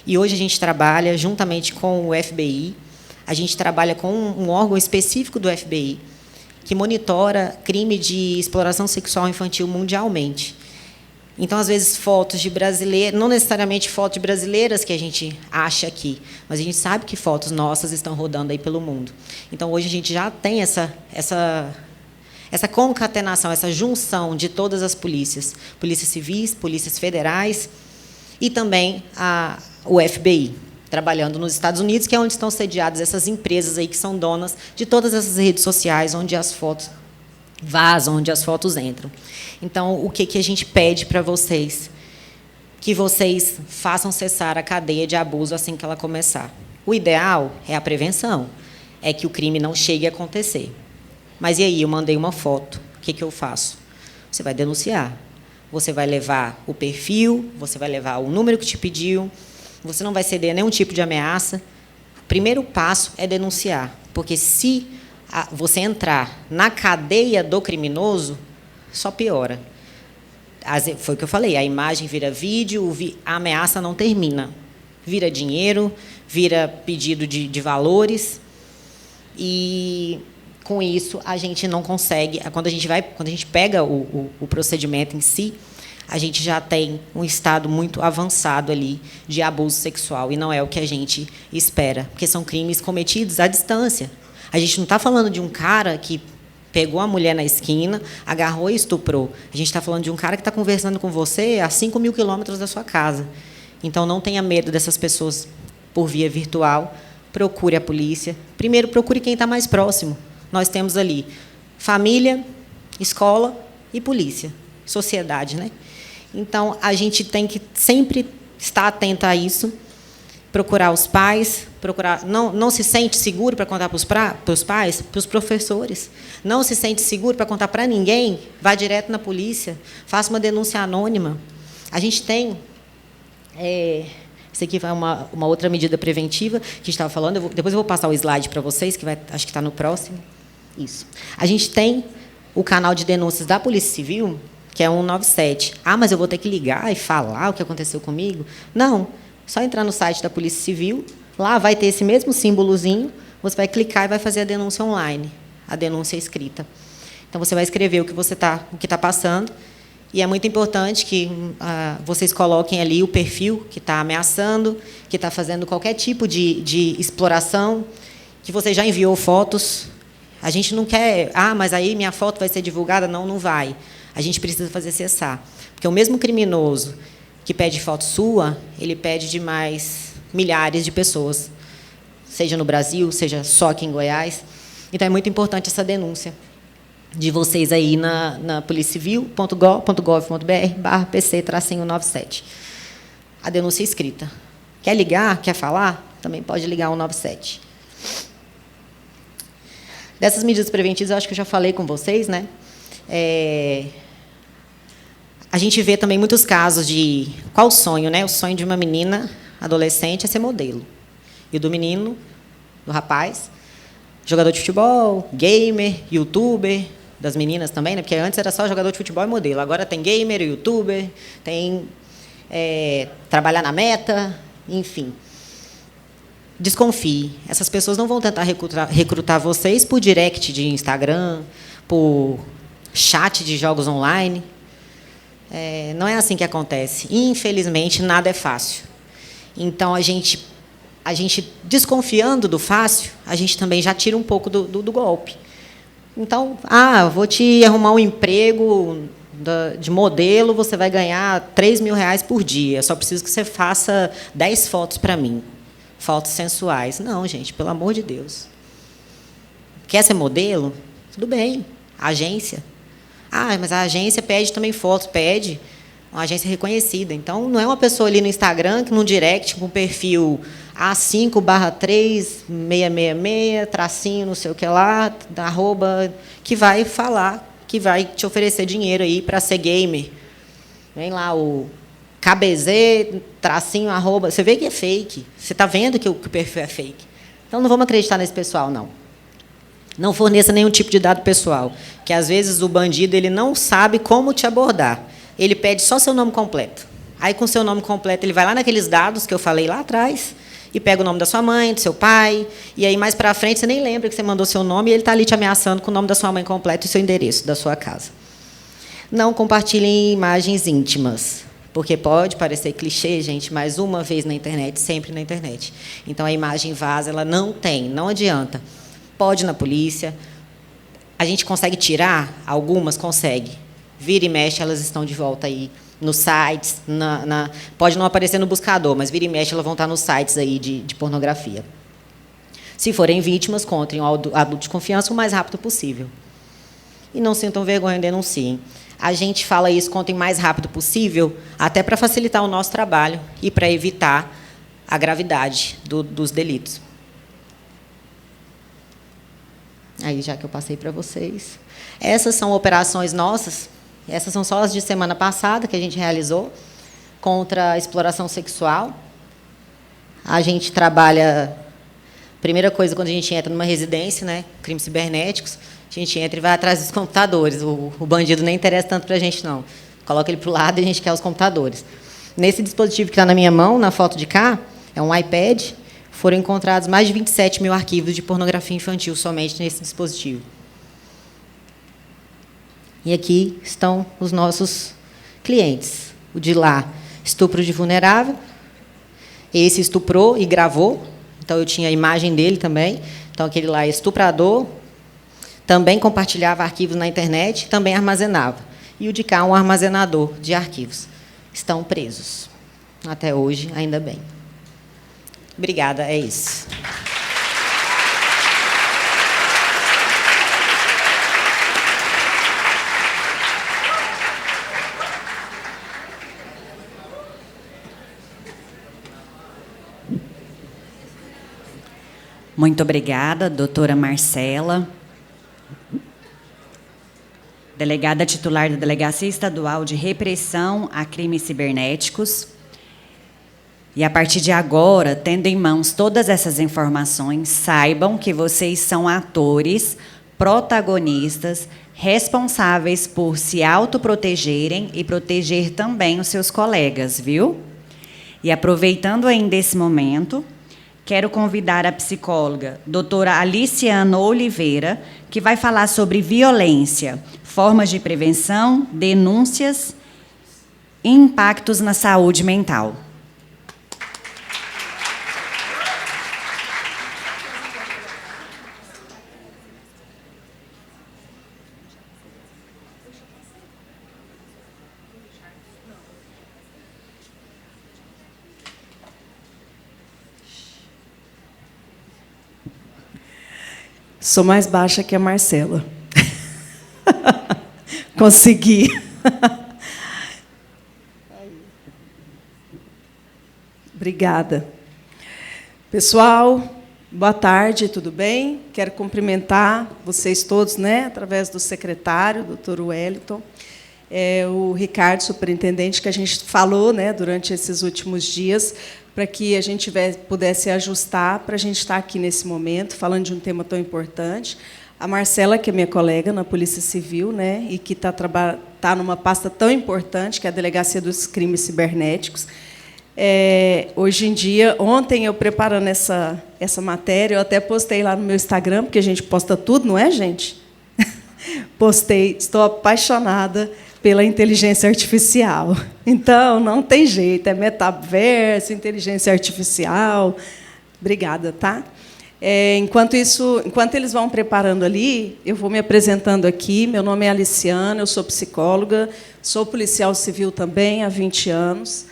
E hoje a gente trabalha juntamente com o FBI, a gente trabalha com um órgão específico do FBI que monitora crime de exploração sexual infantil mundialmente. Então, às vezes, fotos de brasileiras, não necessariamente fotos de brasileiras que a gente acha aqui, mas a gente sabe que fotos nossas estão rodando aí pelo mundo. Então, hoje a gente já tem essa concatenação, essa junção de todas as polícias civis, polícias federais e também o FBI, trabalhando nos Estados Unidos, que é onde estão sediadas essas empresas aí que são donas de todas essas redes sociais onde as fotos vazam, onde as fotos entram. Então, o que a gente pede para vocês? Que vocês façam cessar a cadeia de abuso assim que ela começar. O ideal é a prevenção, é que o crime não chegue a acontecer. Mas e aí, eu mandei uma foto, o que eu faço? Você vai denunciar. Você vai levar o perfil, você vai levar o número que te pediu, você não vai ceder a nenhum tipo de ameaça. O primeiro passo é denunciar, porque se você entrar na cadeia do criminoso, só piora. Foi o que eu falei, a imagem vira vídeo, a ameaça não termina. Vira dinheiro, vira pedido de valores, e, com isso, a gente não consegue... Quando a gente pega o procedimento em si, a gente já tem um estado muito avançado ali de abuso sexual, e não é o que a gente espera, porque são crimes cometidos à distância. A gente não está falando de um cara que pegou a mulher na esquina, agarrou e estuprou. A gente está falando de um cara que está conversando com você a 5.000 quilômetros da sua casa. Então, não tenha medo dessas pessoas por via virtual. Procure a polícia. Primeiro, procure quem está mais próximo. Nós temos ali família, escola e polícia. Sociedade, né? Então, a gente tem que sempre estar atento a isso, procurar os pais, não se sente seguro para contar para os pais, para os professores, não se sente seguro para contar para ninguém, vá direto na polícia, faça uma denúncia anônima. A gente tem... Isso aqui vai uma outra medida preventiva que a gente estava falando. Depois eu vou passar o slide para vocês, que acho que está no próximo. Isso. A gente tem o canal de denúncias da Polícia Civil, que é 197. Ah, mas eu vou ter que ligar e falar o que aconteceu comigo? Não. Só entrar no site da Polícia Civil, lá vai ter esse mesmo símbolozinho, você vai clicar e vai fazer a denúncia online, a denúncia escrita. Então, você vai escrever o que está passando, e é muito importante que vocês coloquem ali o perfil que está ameaçando, que está fazendo qualquer tipo de exploração, que você já enviou fotos. A gente não quer, mas aí minha foto vai ser divulgada. Não, não vai. A gente precisa fazer cessar. Porque o mesmo criminoso que pede foto sua, ele pede de mais milhares de pessoas, seja no Brasil, seja só aqui em Goiás. Então, é muito importante essa denúncia de vocês aí na policiacivil.gov.br/PC-197. A denúncia escrita. Quer ligar? Quer falar? Também pode ligar 197. Dessas medidas preventivas, eu acho que eu já falei com vocês, né? A gente vê também muitos casos de... Qual o sonho, né? O sonho de uma menina adolescente é ser modelo. E o do menino, do rapaz, jogador de futebol, gamer, youtuber, das meninas também, né? Porque antes era só jogador de futebol e modelo. Agora tem gamer, youtuber, tem trabalhar na Meta, enfim. Desconfie. Essas pessoas não vão tentar recrutar vocês por direct de Instagram, por chat de jogos online. Não é assim que acontece. Infelizmente, nada é fácil. Então, a gente desconfiando do fácil, a gente também já tira um pouco do golpe. Então, vou te arrumar um emprego de modelo, você vai ganhar R$3.000 por dia. Só preciso que você faça 10 fotos para mim. Fotos sensuais. Não, gente, pelo amor de Deus. Quer ser modelo? Tudo bem. Agência. Mas a agência pede também fotos. Pede. Uma agência reconhecida. Então, não é uma pessoa ali no Instagram, que no direct, com perfil A5/3-666, tracinho, não sei o que lá, arroba, que vai falar, que vai te oferecer dinheiro aí para ser gamer. Vem lá o KBZ, tracinho, arroba. Você vê que é fake. Você está vendo que o perfil é fake. Então, não vamos acreditar nesse pessoal, não. Não forneça nenhum tipo de dado pessoal, que às vezes o bandido ele não sabe como te abordar. Ele pede só seu nome completo. Aí, com seu nome completo, ele vai lá naqueles dados que eu falei lá atrás e pega o nome da sua mãe, do seu pai, e aí, mais para frente, você nem lembra que você mandou seu nome e ele está ali te ameaçando com o nome da sua mãe completo e seu endereço da sua casa. Não compartilhem imagens íntimas, porque pode parecer clichê, gente, mas uma vez na internet, sempre na internet. Então, a imagem vaza, ela não adianta. Pode ir na polícia. A gente consegue tirar? Algumas consegue. Vira e mexe, elas estão de volta aí nos sites. Pode não aparecer no buscador, mas vira e mexe, elas vão estar nos sites aí de pornografia. Se forem vítimas, contem ao adulto de confiança o mais rápido possível. E não sintam vergonha, denunciem. A gente fala isso, contem o mais rápido possível, até para facilitar o nosso trabalho e para evitar a gravidade dos delitos. Aí, já que eu passei para vocês. Essas são operações nossas. Essas são só as de semana passada que a gente realizou contra a exploração sexual. A gente trabalha... Primeira coisa, quando a gente entra numa residência, né, crimes cibernéticos, a gente entra e vai atrás dos computadores. O bandido nem interessa tanto para a gente, não. Coloca ele para o lado e a gente quer os computadores. Nesse dispositivo que está na minha mão, na foto de cá, é um iPad. Foram encontrados mais de 27 mil arquivos de pornografia infantil somente nesse dispositivo. E aqui estão os nossos clientes. O de lá, estupro de vulnerável. Esse estuprou e gravou. Então, eu tinha a imagem dele também. Então, aquele lá é estuprador. Também compartilhava arquivos na internet. Também armazenava. E o de cá, um armazenador de arquivos. Estão presos. Até hoje, ainda bem. Obrigada, é isso. Muito obrigada, doutora Marcela. Delegada titular da Delegacia Estadual de Repressão a Crimes Cibernéticos. E, a partir de agora, tendo em mãos todas essas informações, saibam que vocês são atores, protagonistas, responsáveis por se autoprotegerem e proteger também os seus colegas, viu? E, aproveitando ainda esse momento, quero convidar a psicóloga doutora Aliciana Oliveira, que vai falar sobre violência, formas de prevenção, denúncias e impactos na saúde mental. Sou mais baixa que a Marcela. Consegui. Obrigada. Pessoal, boa tarde, tudo bem? Quero cumprimentar vocês todos, né, através do secretário, doutor Wellington, o Ricardo, superintendente, que a gente falou, né, durante esses últimos dias, para que a gente pudesse ajustar para a gente estar aqui nesse momento, falando de um tema tão importante. A Marcela, que é minha colega na Polícia Civil, né, e que está numa pasta tão importante, que é a Delegacia dos Crimes Cibernéticos. Hoje em dia, ontem, eu preparando essa matéria, eu até postei lá no meu Instagram, porque a gente posta tudo, não é, gente? Postei, estou apaixonada pela inteligência artificial. Então, não tem jeito, é metaverso, inteligência artificial. Obrigada, tá? Enquanto eles vão preparando ali, eu vou me apresentando aqui. Meu nome é Aliciana, eu sou psicóloga, sou policial civil também há 20 anos.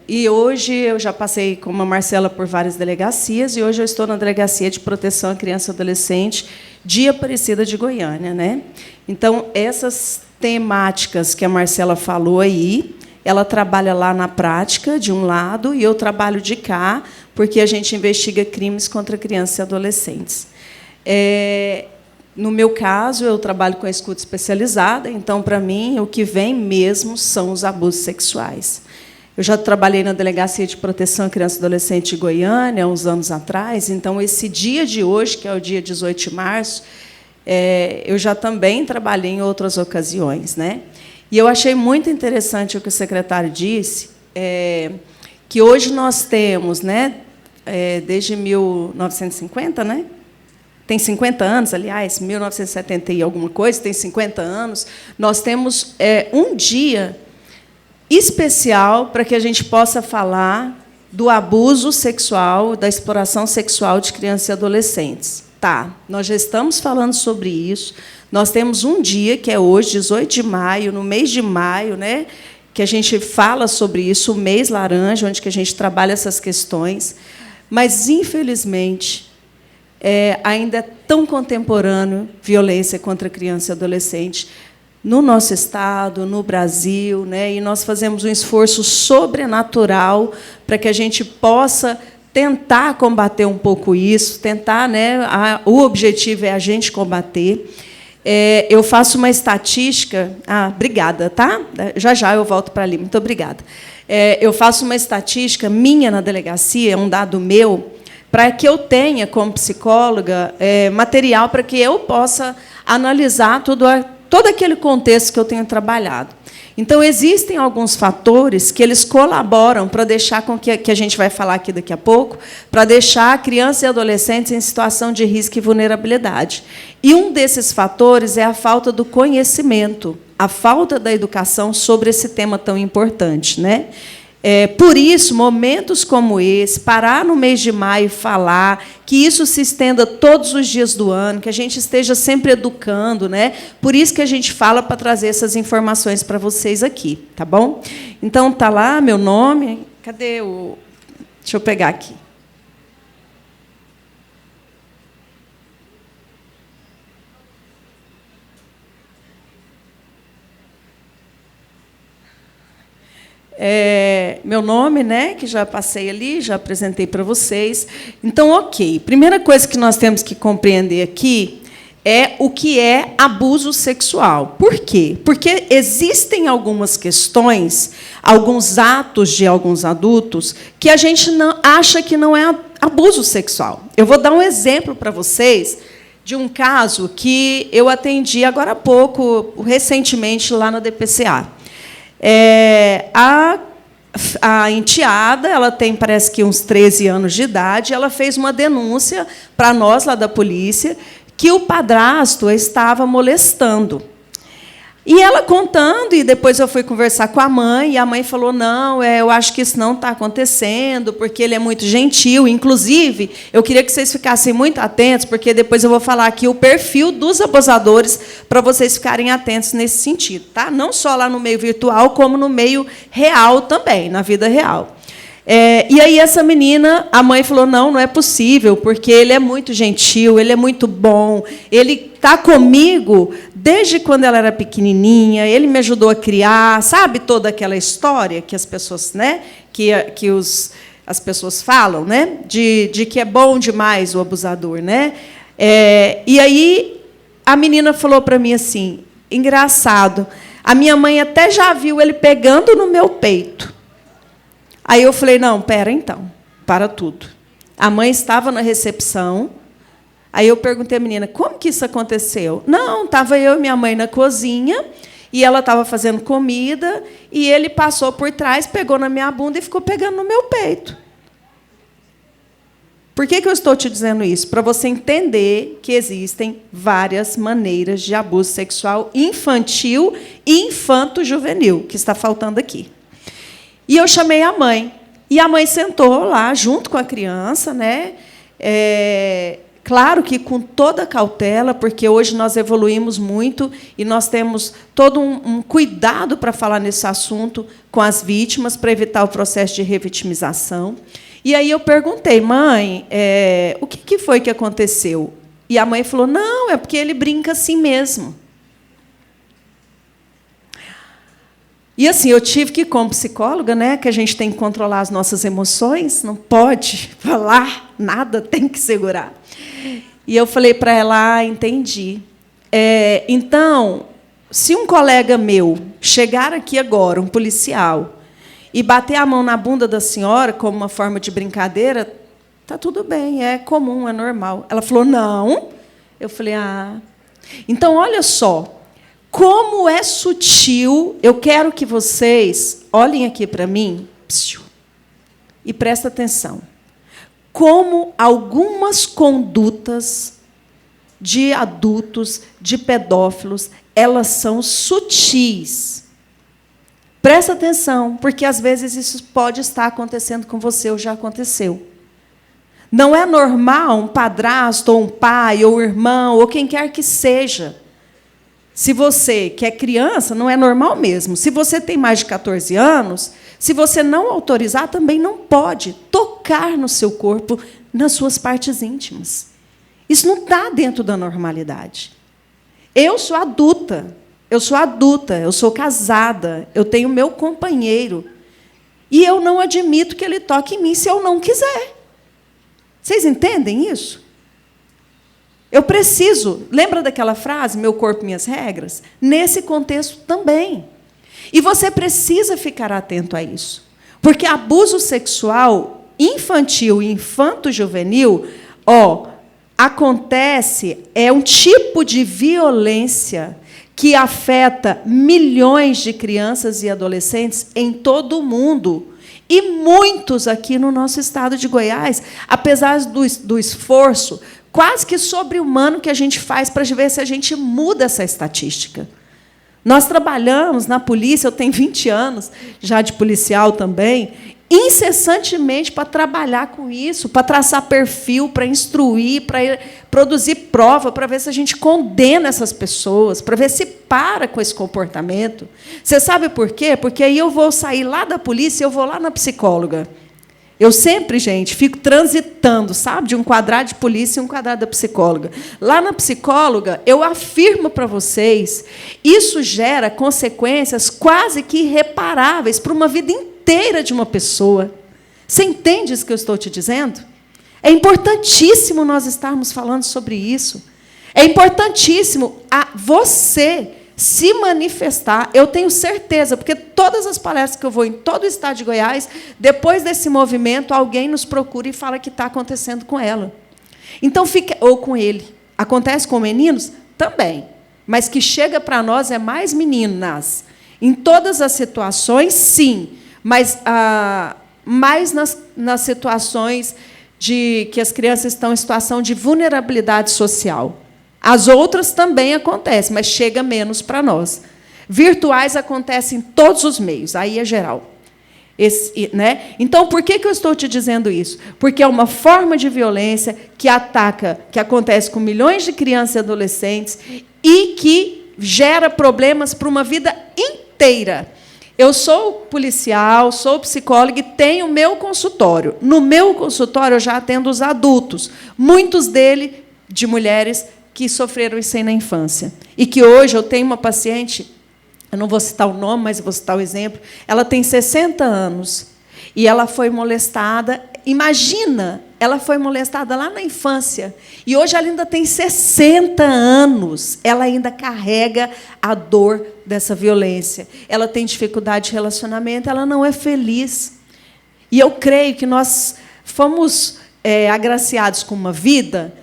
E hoje eu já passei, como a Marcela, por várias delegacias, e hoje eu estou na Delegacia de Proteção à Criança e Adolescente de Aparecida de Goiânia, né? Então, essas temáticas que a Marcela falou aí, ela trabalha lá na prática, de um lado, e eu trabalho de cá, porque a gente investiga crimes contra crianças e adolescentes. No meu caso, eu trabalho com a escuta especializada, então, para mim, o que vem mesmo são os abusos sexuais. Eu já trabalhei na Delegacia de Proteção à Criança e Adolescente de Goiânia, há uns anos atrás. Então, esse dia de hoje, que é o dia 18 de março, eu já também trabalhei em outras ocasiões, né? E eu achei muito interessante o que o secretário disse, que hoje nós temos, né, desde 1950, né? Tem 50 anos, aliás, 1970 e alguma coisa, tem 50 anos, nós temos um dia especial para que a gente possa falar do abuso sexual, da exploração sexual de crianças e adolescentes. Tá, nós já estamos falando sobre isso. Nós temos um dia, que é hoje, 18 de maio, no mês de maio, né, que a gente fala sobre isso, o mês laranja, onde que a gente trabalha essas questões. Mas, infelizmente, ainda é tão contemporâneo violência contra criança e adolescente no nosso estado, no Brasil, né? E nós fazemos um esforço sobrenatural para que a gente possa tentar combater um pouco isso, tentar, né? O objetivo é a gente combater. Eu faço uma estatística. Obrigada, tá? Já eu volto para ali. Muito obrigada. Eu faço uma estatística minha na delegacia, um dado meu, para que eu tenha, como psicóloga, material para que eu possa analisar todo aquele contexto que eu tenho trabalhado. Então, existem alguns fatores que eles colaboram para deixar com que a gente vai falar aqui daqui a pouco, para deixar crianças e adolescentes em situação de risco e vulnerabilidade. E um desses fatores é a falta do conhecimento, a falta da educação sobre esse tema tão importante, né? Por isso, momentos como esse, parar no mês de maio e falar, que isso se estenda todos os dias do ano, que a gente esteja sempre educando, né? Por isso que a gente fala para trazer essas informações para vocês aqui, tá bom? Então, está lá meu nome. Cadê o... Deixa eu pegar aqui. Meu nome, né, que já passei ali, já apresentei para vocês. Então, ok. Primeira coisa que nós temos que compreender aqui é o que é abuso sexual. Por quê? Porque existem algumas questões, alguns atos de alguns adultos que a gente não acha que não é abuso sexual. Eu vou dar um exemplo para vocês de um caso que eu atendi agora há pouco, recentemente, lá na DPCA. A enteada, ela tem, parece que, uns 13 anos de idade, ela fez uma denúncia para nós, lá da polícia, que o padrasto a estava molestando. E ela contando, e depois eu fui conversar com a mãe, e a mãe falou, não, eu acho que isso não está acontecendo, porque ele é muito gentil. Inclusive, eu queria que vocês ficassem muito atentos, porque depois eu vou falar aqui o perfil dos abusadores, para vocês ficarem atentos nesse sentido. Tá? Não só lá no meio virtual, como no meio real também, na vida real. E aí essa menina, a mãe falou, não é possível, porque ele é muito gentil, ele é muito bom, ele está comigo desde quando ela era pequenininha, ele me ajudou a criar, sabe toda aquela história que as pessoas, né, as pessoas falam, né, de que é bom demais o abusador, né? E aí a menina falou para mim assim, engraçado, a minha mãe até já viu ele pegando no meu peito. Aí eu falei, não, pera então, para tudo. A mãe estava na recepção, aí eu perguntei à menina, como que isso aconteceu? Não, estava eu e minha mãe na cozinha, e ela estava fazendo comida, e ele passou por trás, pegou na minha bunda e ficou pegando no meu peito. Por que eu estou te dizendo isso? Para você entender que existem várias maneiras de abuso sexual infantil e infanto-juvenil, que está faltando aqui. E eu chamei a mãe. E a mãe sentou lá, junto com a criança, né? Claro que com toda a cautela, porque hoje nós evoluímos muito e nós temos todo um cuidado para falar nesse assunto com as vítimas, para evitar o processo de revitimização. E aí eu perguntei, mãe, o que foi que aconteceu? E a mãe falou, não, é porque ele brinca assim mesmo. E assim, eu tive que, como psicóloga, né, que a gente tem que controlar as nossas emoções, não pode falar nada, tem que segurar. E eu falei para ela, entendi. Então, se um colega meu chegar aqui agora, um policial, e bater a mão na bunda da senhora como uma forma de brincadeira, está tudo bem, é comum, é normal. Ela falou, não. Eu falei, então, olha só, como é sutil. Eu quero que vocês olhem aqui para mim e prestem atenção. Como algumas condutas de adultos, de pedófilos, elas são sutis. Presta atenção, porque às vezes isso pode estar acontecendo com você ou já aconteceu. Não é normal um padrasto, ou um pai, ou um irmão, ou quem quer que seja. Se você que é criança, não é normal mesmo. Se você tem mais de 14 anos, se você não autorizar, também não pode tocar no seu corpo, nas suas partes íntimas. Isso não está dentro da normalidade. Eu sou adulta, eu sou casada, eu tenho meu companheiro, e eu não admito que ele toque em mim se eu não quiser. Vocês entendem isso? Eu preciso, lembra daquela frase, meu corpo, minhas regras? Nesse contexto também. E você precisa ficar atento a isso. Porque abuso sexual infantil e infanto-juvenil, acontece, é um tipo de violência que afeta milhões de crianças e adolescentes em todo o mundo. E muitos aqui no nosso estado de Goiás, apesar do esforço quase que sobre-humano que a gente faz para ver se a gente muda essa estatística. Nós trabalhamos na polícia, eu tenho 20 anos já de policial também, incessantemente para trabalhar com isso, para traçar perfil, para instruir, para produzir prova, para ver se a gente condena essas pessoas, para ver se para com esse comportamento. Você sabe por quê? Porque aí eu vou sair lá da polícia e eu vou lá na psicóloga. Eu sempre, gente, fico transitando, sabe, de um quadrado de polícia e um quadrado da psicóloga. Lá na psicóloga, eu afirmo para vocês, isso gera consequências quase que irreparáveis para uma vida inteira de uma pessoa. Você entende isso que eu estou te dizendo? É importantíssimo nós estarmos falando sobre isso. É importantíssimo você se manifestar. Eu tenho certeza, porque todas as palestras que eu vou em todo o estado de Goiás, depois desse movimento, alguém nos procura e fala que está acontecendo com ela. Então, ou com ele. Acontece com meninos? Também. Mas que chega para nós é mais meninas. Em todas as situações, sim. Mas mais nas situações de que as crianças estão em situação de vulnerabilidade social. As outras também acontecem, mas chega menos para nós. Virtuais acontecem em todos os meios, aí é geral. Então, por que eu estou te dizendo isso? Porque é uma forma de violência que acontece com milhões de crianças e adolescentes e que gera problemas para uma vida inteira. Eu sou policial, sou psicóloga e tenho o meu consultório. No meu consultório, eu já atendo os adultos, muitos deles de mulheres que sofreram isso aí na infância. E que hoje eu tenho uma paciente, eu não vou citar o nome, mas vou citar o exemplo, ela tem 60 anos e ela foi molestada. Imagina, ela foi molestada lá na infância e hoje ela ainda tem 60 anos. Ela ainda carrega a dor dessa violência. Ela tem dificuldade de relacionamento, ela não é feliz. E eu creio que nós fomos agraciados com uma vida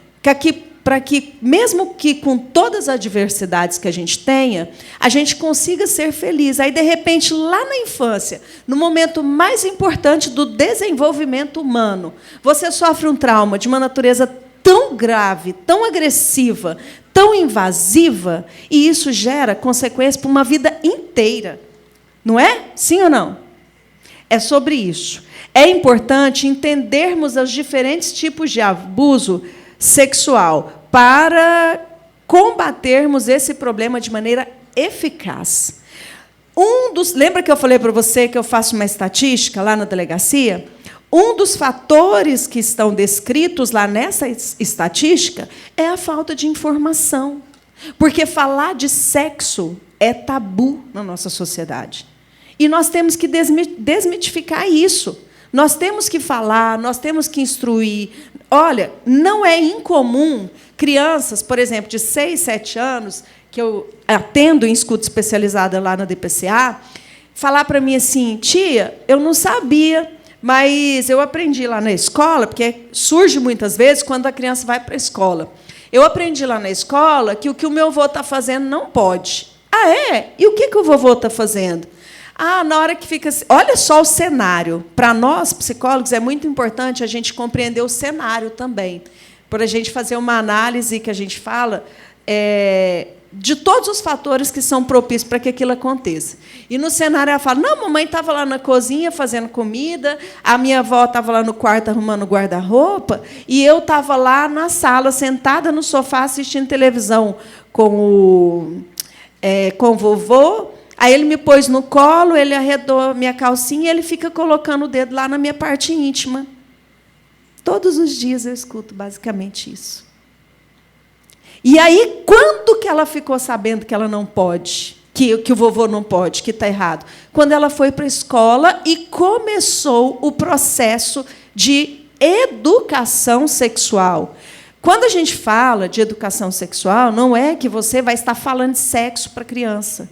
para que, mesmo que com todas as adversidades que a gente tenha, a gente consiga ser feliz. Aí, de repente, lá na infância, no momento mais importante do desenvolvimento humano, você sofre um trauma de uma natureza tão grave, tão agressiva, tão invasiva, e isso gera consequências para uma vida inteira. Não é? Sim ou não? É sobre isso. É importante entendermos os diferentes tipos de abuso sexual para combatermos esse problema de maneira eficaz. Lembra que eu falei para você que eu faço uma estatística lá na delegacia? Um dos fatores que estão descritos lá nessa estatística é a falta de informação. Porque falar de sexo é tabu na nossa sociedade. E nós temos que desmitificar isso. Nós temos que falar, nós temos que instruir. Olha, não é incomum crianças, por exemplo, de 6, 7 anos, que eu atendo em escuta especializada lá na DPCA, falar para mim assim, tia, eu não sabia, mas eu aprendi lá na escola, porque surge muitas vezes quando a criança vai para a escola. Eu aprendi lá na escola que o que o meu avô está fazendo não pode. Ah, é? E o que o vovô está fazendo? Ah, na hora que fica... Olha só o cenário. Para nós, psicólogos, é muito importante a gente compreender o cenário também. Para a gente fazer uma análise que a gente fala de todos os fatores que são propícios para que aquilo aconteça. E no cenário ela fala, não, mamãe estava lá na cozinha fazendo comida, a minha avó estava lá no quarto arrumando o guarda-roupa, e eu estava lá na sala, sentada no sofá, assistindo televisão com o vovô. Aí ele me pôs no colo, ele arredou a minha calcinha e ele fica colocando o dedo lá na minha parte íntima. Todos os dias eu escuto basicamente isso. E aí, quando que ela ficou sabendo que ela não pode, que o vovô não pode, que está errado? Quando ela foi para a escola e começou o processo de educação sexual. Quando a gente fala de educação sexual, não é que você vai estar falando de sexo para a criança.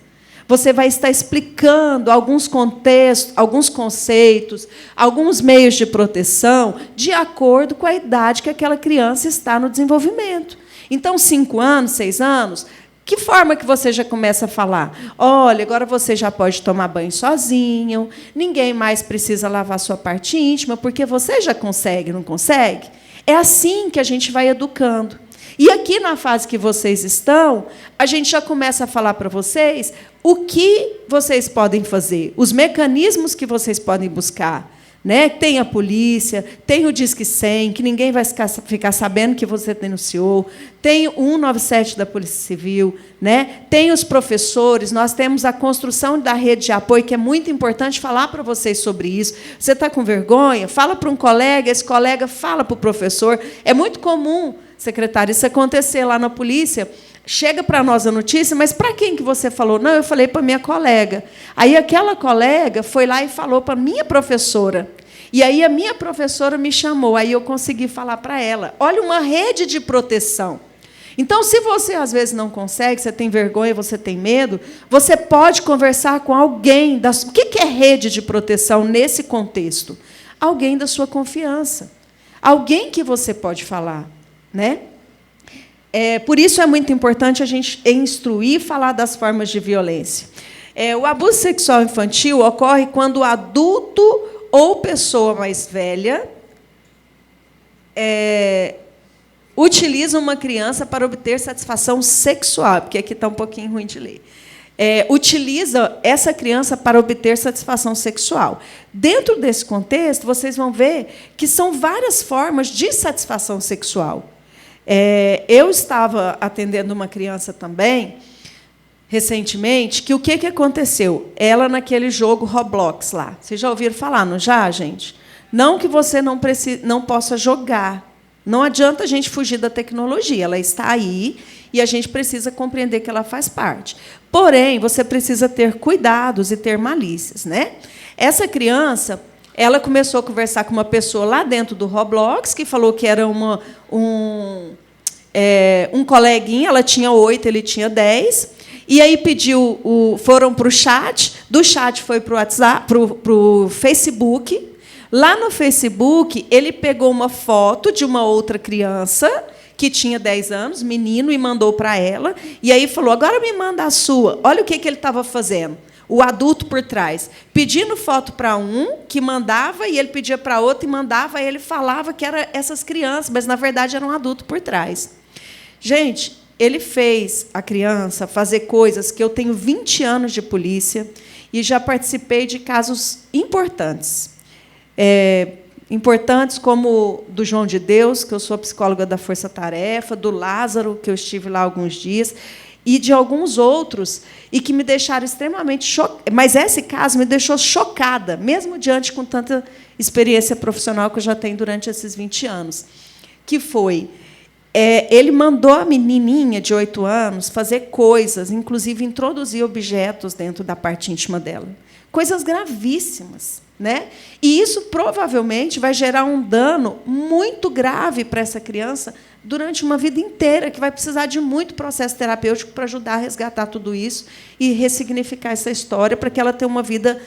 Você vai estar explicando alguns contextos, alguns conceitos, alguns meios de proteção, de acordo com a idade que aquela criança está no desenvolvimento. Então, 5 anos, 6 anos, que forma que você já começa a falar? Olha, agora você já pode tomar banho sozinho, ninguém mais precisa lavar sua parte íntima, porque você já consegue, não consegue? É assim que a gente vai educando. E aqui, na fase que vocês estão, a gente já começa a falar para vocês o que vocês podem fazer, os mecanismos que vocês podem buscar. Né? Tem a polícia, tem o Disque 100, que ninguém vai ficar sabendo que você denunciou, tem o 197 da Polícia Civil, né? Tem os professores, nós temos a construção da rede de apoio, que é muito importante falar para vocês sobre isso. Você está com vergonha? Fala para um colega, esse colega fala para o professor. É muito comum, secretário, isso acontecer lá na polícia. Chega para nós a notícia, mas para quem que você falou? Não, eu falei para minha colega. Aí aquela colega foi lá e falou para a minha professora. E aí a minha professora me chamou, aí eu consegui falar para ela. Olha, uma rede de proteção. Então, se você, às vezes, não consegue, você tem vergonha, você tem medo, você pode conversar com alguém. O que é rede de proteção nesse contexto? Alguém da sua confiança. Alguém que você pode falar. Né? Por isso é muito importante a gente instruir e falar das formas de violência. O abuso sexual infantil ocorre quando o adulto ou pessoa mais velha utiliza uma criança para obter satisfação sexual, porque aqui está um pouquinho ruim de ler. Utiliza essa criança para obter satisfação sexual. Dentro desse contexto, vocês vão ver que são várias formas de satisfação sexual. Eu estava atendendo uma criança também, recentemente, que o que aconteceu? Ela naquele jogo Roblox lá. Vocês já ouviram falar, não já, gente? Não que você não possa jogar. Não adianta a gente fugir da tecnologia. Ela está aí e a gente precisa compreender que ela faz parte. Porém, você precisa ter cuidados e ter malícias. Né? Essa criança... Ela começou a conversar com uma pessoa lá dentro do Roblox, que falou que era um coleguinha, ela tinha 8, ele tinha 10, e aí foram para o chat, do chat foi para o WhatsApp, para o Facebook. Lá no Facebook, ele pegou uma foto de uma outra criança, que tinha 10 anos, menino, e mandou para ela, e aí falou, agora me manda a sua. Olha o que ele estava fazendo. O adulto por trás, pedindo foto para um, que mandava, e ele pedia para outro, e mandava, e ele falava que eram essas crianças, mas, na verdade, era um adulto por trás. Gente, ele fez a criança fazer coisas que eu tenho 20 anos de polícia e já participei de casos importantes. Importantes como do João de Deus, que eu sou psicóloga da Força Tarefa, do Lázaro, que eu estive lá alguns dias, e de alguns outros, e que me deixaram extremamente chocada. Mas esse caso me deixou chocada, mesmo diante com tanta experiência profissional que eu já tenho durante esses 20 anos, que foi ele mandou a menininha de 8 anos fazer coisas, inclusive introduzir objetos dentro da parte íntima dela. Coisas gravíssimas, né? E isso provavelmente vai gerar um dano muito grave para essa criança durante uma vida inteira, que vai precisar de muito processo terapêutico para ajudar a resgatar tudo isso e ressignificar essa história para que ela tenha uma vida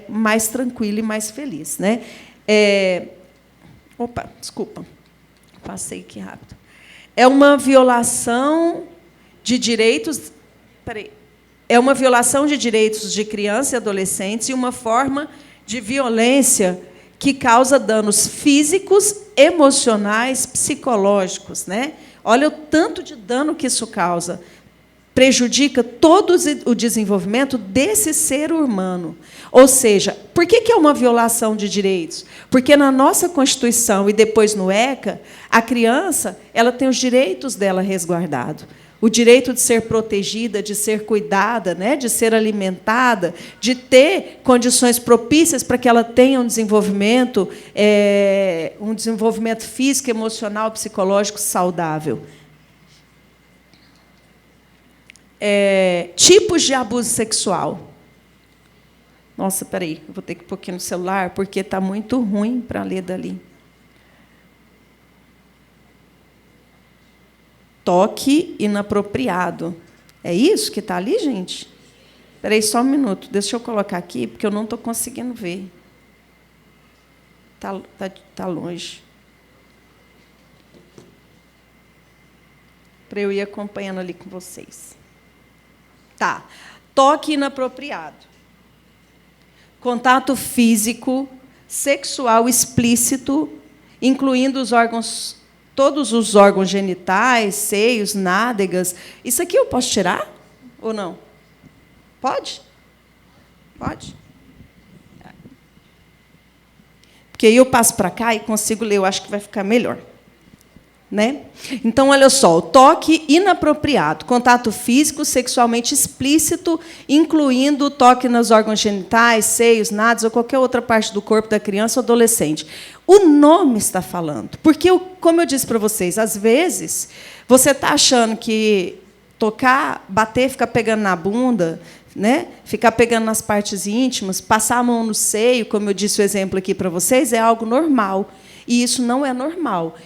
mais tranquila e mais feliz, né? Opa, desculpa, passei aqui rápido. É uma violação de direitos. Peraí. É uma violação de direitos de crianças e adolescentes e uma forma de violência que causa danos físicos, emocionais, psicológicos, né? Olha o tanto de dano que isso causa. Prejudica todo o desenvolvimento desse ser humano. Ou seja, por que é uma violação de direitos? Porque na nossa Constituição e depois no ECA, a criança ela tem os direitos dela resguardados. O direito de ser protegida, de ser cuidada, né, de ser alimentada, de ter condições propícias para que ela tenha um desenvolvimento físico, emocional, psicológico saudável. Tipos de abuso sexual. Nossa, espera aí, eu vou ter que pôr aqui no celular, porque está muito ruim para ler dali. Toque inapropriado. É isso que está ali, gente? Espera aí só um minuto. Deixa eu colocar aqui, porque eu não estou conseguindo ver. Tá longe. Para eu ir acompanhando ali com vocês. Tá. Toque inapropriado. Contato físico, sexual explícito, incluindo todos os órgãos genitais, seios, nádegas. Isso aqui eu posso tirar ou não? Pode? Pode? Porque aí eu passo para cá e consigo ler, eu acho que vai ficar melhor. Né? Então, olha só, o toque inapropriado, contato físico sexualmente explícito, incluindo o toque nos órgãos genitais, seios, nádegas ou qualquer outra parte do corpo da criança ou adolescente. O nome está falando. Porque, como eu disse para vocês, às vezes, você está achando que tocar, bater, ficar pegando na bunda, né? Ficar pegando nas partes íntimas, passar a mão no seio, como eu disse o exemplo aqui para vocês, é algo normal. E isso não é normal.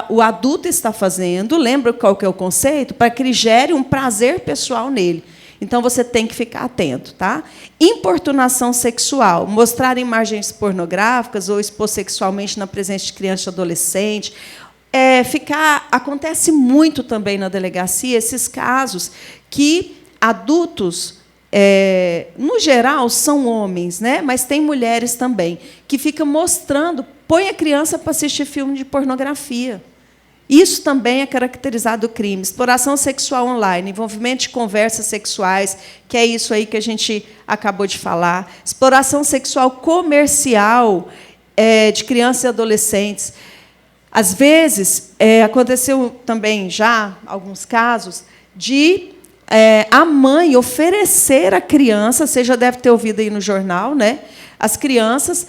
O adulto está fazendo, lembra qual que é o conceito? Para que ele gere um prazer pessoal nele. Então, você tem que ficar atento. Tá? Importunação sexual, mostrar imagens pornográficas ou expor sexualmente na presença de criança e adolescente. Acontece muito também na delegacia esses casos que adultos, no geral, são homens, né? Mas tem mulheres também, que ficam mostrando, põe a criança para assistir filme de pornografia. Isso também é caracterizado crime. Exploração sexual online, envolvimento de conversas sexuais, que é isso aí que a gente acabou de falar. Exploração sexual comercial de crianças e adolescentes. Às vezes, aconteceu também já alguns casos de a mãe oferecer à criança, você já deve ter ouvido aí no jornal, né? As crianças,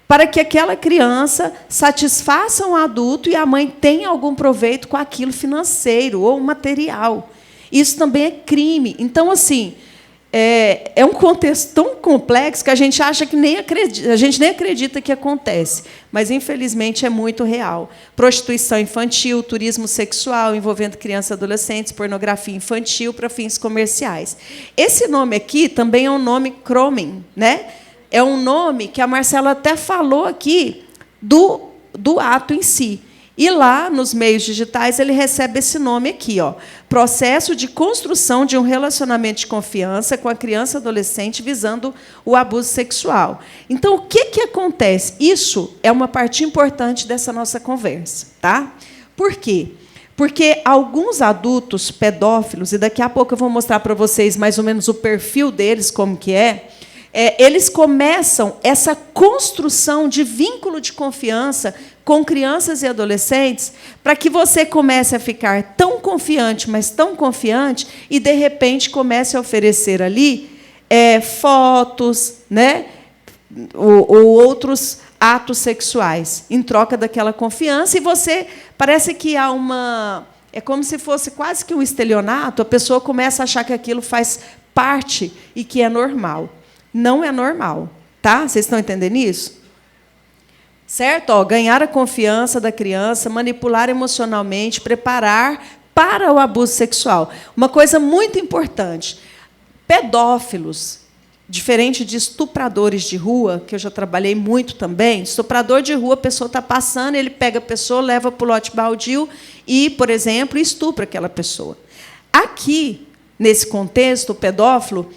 para que aquela criança satisfaça um adulto e a mãe tenha algum proveito com aquilo financeiro ou material. Isso também é crime. Então, assim, é um contexto tão complexo que a gente acha que a gente nem acredita que acontece, mas, infelizmente, é muito real. Prostituição infantil, turismo sexual envolvendo crianças e adolescentes, pornografia infantil para fins comerciais. Esse nome aqui também é um nome Cromen, né? É um nome que a Marcela até falou aqui do ato em si. E lá, nos meios digitais, ele recebe esse nome aqui, ó, processo de construção de um relacionamento de confiança com a criança e adolescente visando o abuso sexual. Então, o que acontece? Isso é uma parte importante dessa nossa conversa. Tá? Por quê? Porque alguns adultos pedófilos, e daqui a pouco eu vou mostrar para vocês mais ou menos o perfil deles, como que eles começam essa construção de vínculo de confiança com crianças e adolescentes para que você comece a ficar tão confiante, mas tão confiante, e, de repente, comece a oferecer ali fotos, né, ou outros atos sexuais, em troca daquela confiança, e você parece que há uma... É como se fosse quase que um estelionato, a pessoa começa a achar que aquilo faz parte e que é normal. Não é normal. Tá? Vocês estão entendendo isso? Certo? Ó, ganhar a confiança da criança, manipular emocionalmente, preparar para o abuso sexual. Uma coisa muito importante, pedófilos, diferente de estupradores de rua, que eu já trabalhei muito também, estuprador de rua, a pessoa está passando, ele pega a pessoa, leva para o lote baldio e, por exemplo, estupra aquela pessoa. Aqui, nesse contexto, o pedófilo,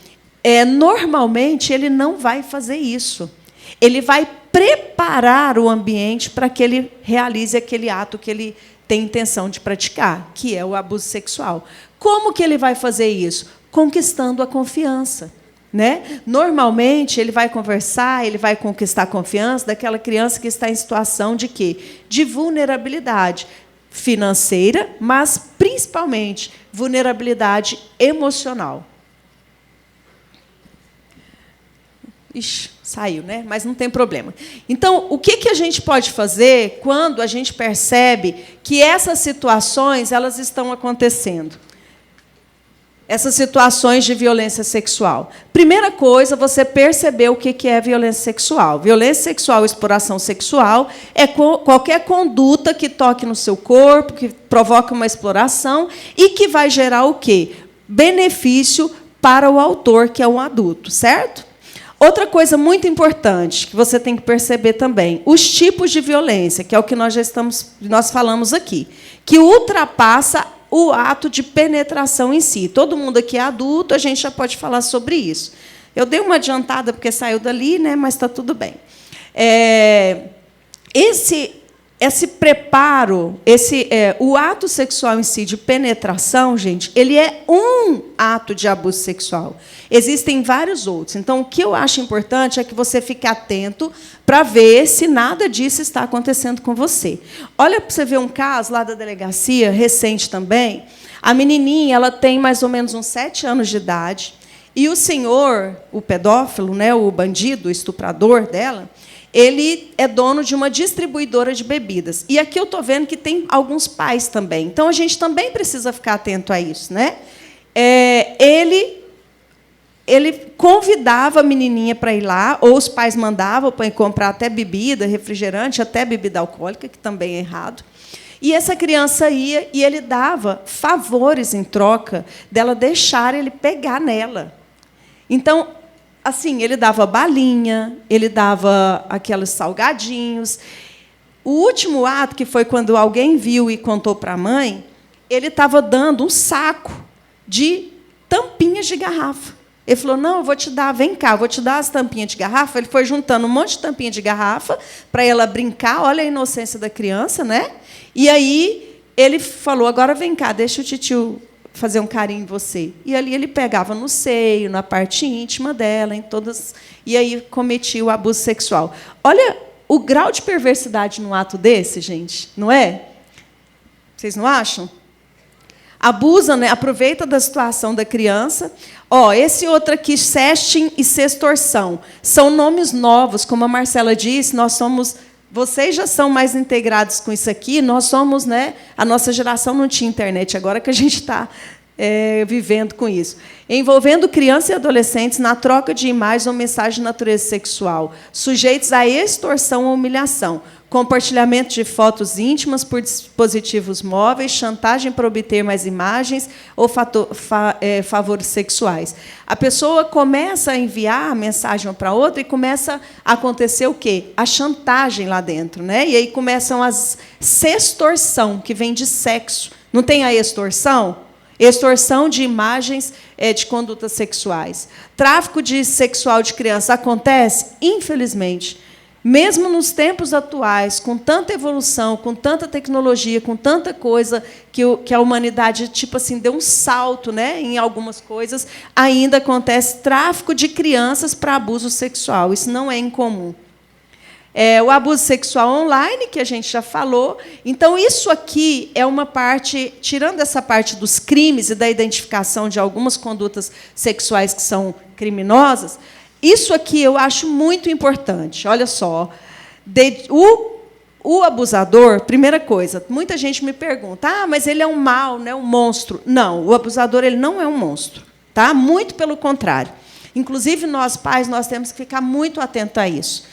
normalmente, ele não vai fazer isso. Ele vai preparar o ambiente para que ele realize aquele ato que ele tem intenção de praticar, que é o abuso sexual. Como que ele vai fazer isso? Conquistando a confiança. Né? Normalmente, ele vai conversar, ele vai conquistar a confiança daquela criança que está em situação de quê? De vulnerabilidade financeira, mas, principalmente, vulnerabilidade emocional. Ixi, saiu, né? Mas não tem problema. Então, o que a gente pode fazer quando a gente percebe que essas situações elas estão acontecendo? Essas situações de violência sexual. Primeira coisa, você perceber o que é violência sexual. Violência sexual, exploração sexual, é qualquer conduta que toque no seu corpo, que provoca uma exploração e que vai gerar o quê? Benefício para o autor, que é um adulto, certo? Outra coisa muito importante que você tem que perceber também, os tipos de violência, que é o que nós falamos aqui, que ultrapassa o ato de penetração em si. Todo mundo aqui é adulto, a gente já pode falar sobre isso. Eu dei uma adiantada porque saiu dali, né, mas está tudo bem. Esse preparo, o ato sexual em si de penetração, gente, ele é um ato de abuso sexual. Existem vários outros. Então, o que eu acho importante é que você fique atento para ver se nada disso está acontecendo com você. Olha para você ver um caso lá da delegacia, recente também. A menininha ela tem mais ou menos uns 7 anos de idade, e o senhor, o pedófilo, né, o bandido, o estuprador dela, ele é dono de uma distribuidora de bebidas. E aqui eu estou vendo que tem alguns pais também. Então, a gente também precisa ficar atento a isso. Né? Ele convidava a menininha para ir lá, ou os pais mandavam para ir comprar até bebida, refrigerante, até bebida alcoólica, que também é errado. E essa criança ia e ele dava favores em troca dela deixar ele pegar nela. Então, assim, ele dava balinha, ele dava aqueles salgadinhos. O último ato, que foi quando alguém viu e contou para a mãe, ele estava dando um saco de tampinhas de garrafa. Ele falou, não, eu vou te dar, vem cá, eu vou te dar as tampinhas de garrafa. Ele foi juntando um monte de tampinha de garrafa para ela brincar, olha a inocência da criança, né? E aí ele falou, agora vem cá, deixa o titio fazer um carinho em você. E ali ele pegava no seio, na parte íntima dela, em todas, e aí cometia o abuso sexual. Olha o grau de perversidade num ato desse, gente, não é? Vocês não acham? Abusa, né? Aproveita da situação da criança. Esse outro aqui, sexting e sextorção, são nomes novos, como a Marcela disse, vocês já são mais integrados com isso aqui, nós somos, né? A nossa geração não tinha internet, agora que a gente está vivendo com isso. Envolvendo crianças e adolescentes na troca de imagens ou mensagens de natureza sexual, sujeitos à extorsão ou humilhação, compartilhamento de fotos íntimas por dispositivos móveis, chantagem para obter mais imagens ou favores sexuais. A pessoa começa a enviar a mensagem para outra e começa a acontecer o quê? A chantagem lá dentro. Né? E aí começam as sextorção, que vem de sexo. Não tem a extorsão? Extorsão de imagens de condutas sexuais. Tráfico sexual de crianças acontece? Infelizmente. Mesmo nos tempos atuais, com tanta evolução, com tanta tecnologia, com tanta coisa que a humanidade tipo assim deu um salto, né, em algumas coisas, ainda acontece tráfico de crianças para abuso sexual. Isso não é incomum. O abuso sexual online, que a gente já falou. Então, isso aqui é uma parte, tirando essa parte dos crimes e da identificação de algumas condutas sexuais que são criminosas, isso aqui eu acho muito importante. Olha só, O abusador, primeira coisa, muita gente me pergunta, mas ele é um mal, né, um monstro. Não, o abusador ele não é um monstro, tá? Muito pelo contrário. Inclusive, nós, pais, nós temos que ficar muito atentos a isso.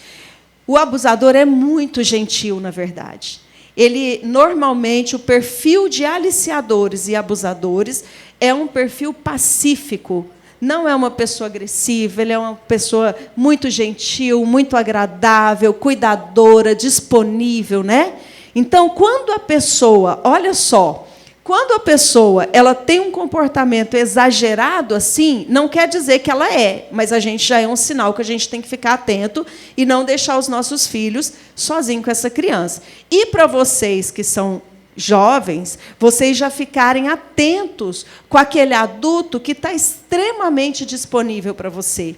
O abusador é muito gentil, na verdade. Ele, normalmente, o perfil de aliciadores e abusadores é um perfil pacífico. Não é uma pessoa agressiva, ele é uma pessoa muito gentil, muito agradável, cuidadora, disponível, né? Então, quando a pessoa, olha só, quando a pessoa ela tem um comportamento exagerado assim, não quer dizer que ela é, mas a gente já é um sinal que a gente tem que ficar atento e não deixar os nossos filhos sozinhos com essa criança. E para vocês que são jovens, vocês já ficarem atentos com aquele adulto que está extremamente disponível para você.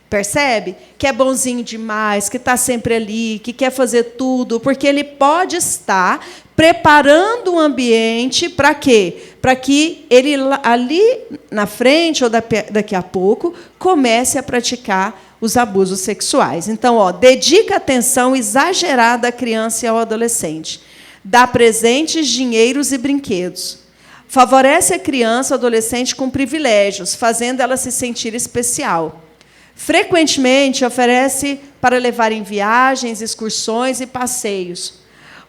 Percebe? Que é bonzinho demais, que está sempre ali, que quer fazer tudo, porque ele pode estar preparando o ambiente para quê? Para que ele, ali na frente, ou daqui a pouco, comece a praticar os abusos sexuais. Então, dedica atenção exagerada à criança e ao adolescente. Dá presentes, dinheiros e brinquedos. Favorece a criança ou adolescente com privilégios, fazendo ela se sentir especial. Frequentemente, oferece para levar em viagens, excursões e passeios.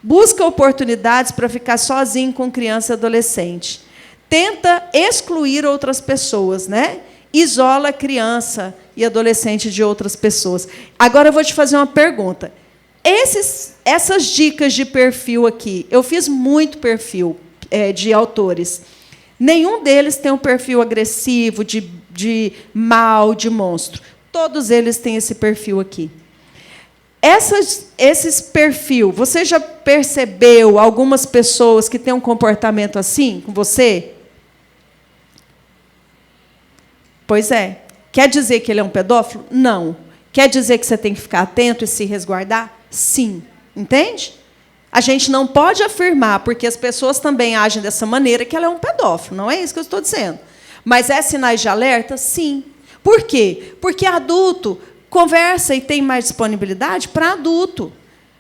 Busca oportunidades para ficar sozinho com criança e adolescente. Tenta excluir outras pessoas, né? Isola a criança e adolescente de outras pessoas. Agora, eu vou te fazer uma pergunta. Essas dicas de perfil aqui, eu fiz muito perfil de autores. Nenhum deles tem um perfil agressivo, de mal, de monstro. Todos eles têm esse perfil aqui. Esses perfil, você já percebeu algumas pessoas que têm um comportamento assim com você? Pois é. Quer dizer que ele é um pedófilo? Não. Quer dizer que você tem que ficar atento e se resguardar? Sim. Entende? A gente não pode afirmar, porque as pessoas também agem dessa maneira, que ela é um pedófilo. Não é isso que eu estou dizendo. Mas é sinais de alerta? Sim. Por quê? Porque adulto conversa e tem mais disponibilidade para adulto.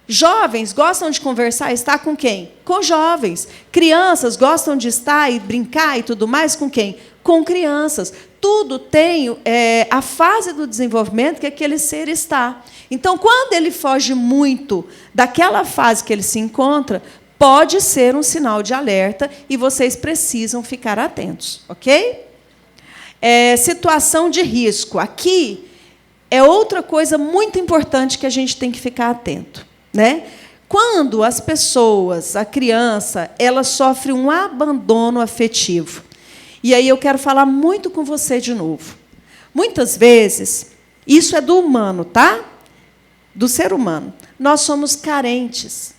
Jovens gostam de conversar e estar com quem? Com jovens. Crianças gostam de estar e brincar e tudo mais com quem? Com crianças. Tudo tem a fase do desenvolvimento que aquele ser está. Então, quando ele foge muito daquela fase que ele se encontra, pode ser um sinal de alerta e vocês precisam ficar atentos, ok? Situação de risco. Aqui é outra coisa muito importante que a gente tem que ficar atento, né? Quando as pessoas, a criança, ela sofre um abandono afetivo. E aí eu quero falar muito com você de novo. Muitas vezes, isso é do humano, tá? Do ser humano. Nós somos carentes,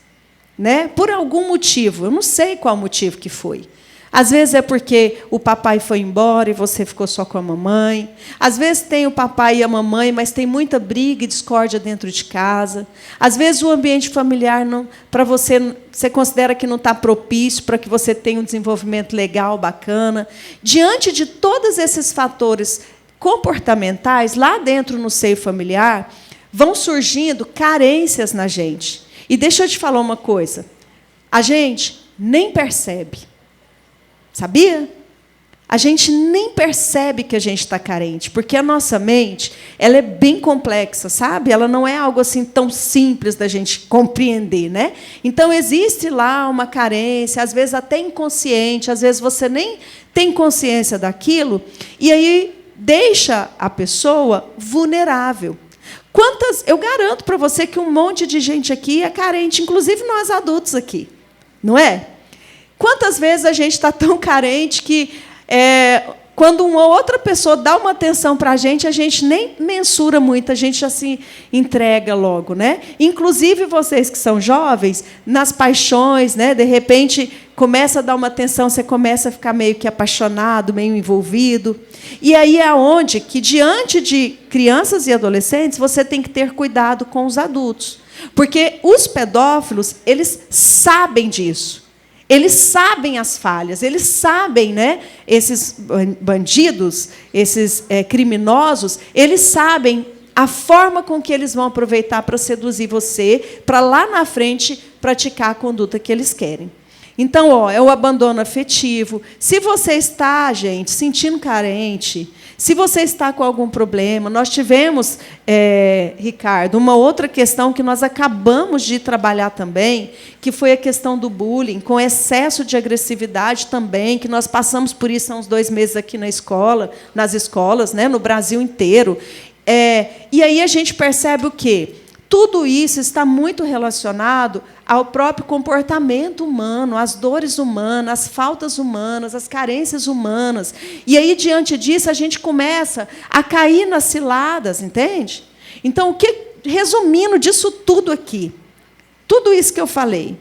né? Por algum motivo. Eu não sei qual motivo que foi. Às vezes é porque o papai foi embora e você ficou só com a mamãe. Às vezes tem o papai e a mamãe, mas tem muita briga e discórdia dentro de casa. Às vezes o ambiente familiar para você considera que não está propício para que você tenha um desenvolvimento legal, bacana. Diante de todos esses fatores comportamentais, lá dentro no seio familiar, vão surgindo carências na gente. E deixa eu te falar uma coisa. A gente nem percebe. Sabia? A gente nem percebe que a gente está carente, porque a nossa mente ela é bem complexa, sabe? Ela não é algo assim tão simples da gente compreender, né? Então, existe lá uma carência, às vezes até inconsciente, às vezes você nem tem consciência daquilo, e aí deixa a pessoa vulnerável. Eu garanto para você que um monte de gente aqui é carente, inclusive nós adultos aqui, não é? Quantas vezes a gente está tão carente que, quando uma outra pessoa dá uma atenção para a gente nem mensura muito, a gente já se entrega logo, né? Inclusive, vocês que são jovens, nas paixões, né? De repente, começa a dar uma atenção, você começa a ficar meio que apaixonado, meio envolvido. E aí é onde que, diante de crianças e adolescentes, você tem que ter cuidado com os adultos. Porque os pedófilos, eles sabem disso. Eles sabem as falhas, eles sabem, né? Esses bandidos, esses criminosos, eles sabem a forma com que eles vão aproveitar para seduzir você, para lá na frente praticar a conduta que eles querem. Então, ó, é o abandono afetivo. Se você está, gente, sentindo carente, se você está com algum problema, nós tivemos, Ricardo, uma outra questão que nós acabamos de trabalhar também, que foi a questão do bullying, com excesso de agressividade também, que nós passamos por isso há uns 2 meses aqui na escola, nas escolas, né, no Brasil inteiro. E aí a gente percebe o quê? Tudo isso está muito relacionado ao próprio comportamento humano, às dores humanas, às faltas humanas, às carências humanas. E aí, diante disso, a gente começa a cair nas ciladas, entende? Então, resumindo disso tudo aqui, tudo isso que eu falei,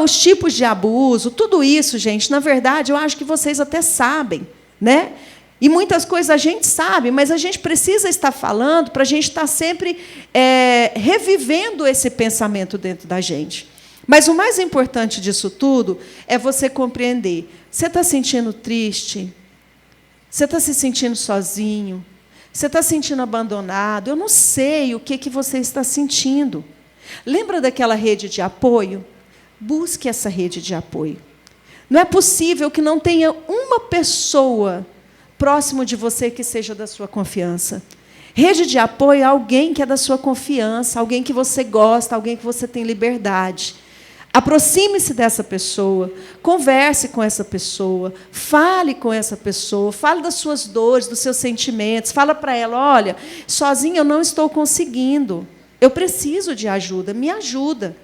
os tipos de abuso, tudo isso, gente, na verdade, eu acho que vocês até sabem, né? E muitas coisas a gente sabe, mas a gente precisa estar falando para a gente estar sempre revivendo esse pensamento dentro da gente. Mas o mais importante disso tudo é você compreender. Você está sentindo triste? Você está se sentindo sozinho? Você está se sentindo abandonado? Eu não sei o que você está sentindo. Lembra daquela rede de apoio? Busque essa rede de apoio. Não é possível que não tenha uma pessoa próximo de você que seja da sua confiança. Rede de apoio é alguém que é da sua confiança, alguém que você gosta, alguém que você tem liberdade. Aproxime-se dessa pessoa, converse com essa pessoa, fale com essa pessoa, fale das suas dores, dos seus sentimentos, fala para ela, olha, sozinha eu não estou conseguindo, eu preciso de ajuda, me ajuda.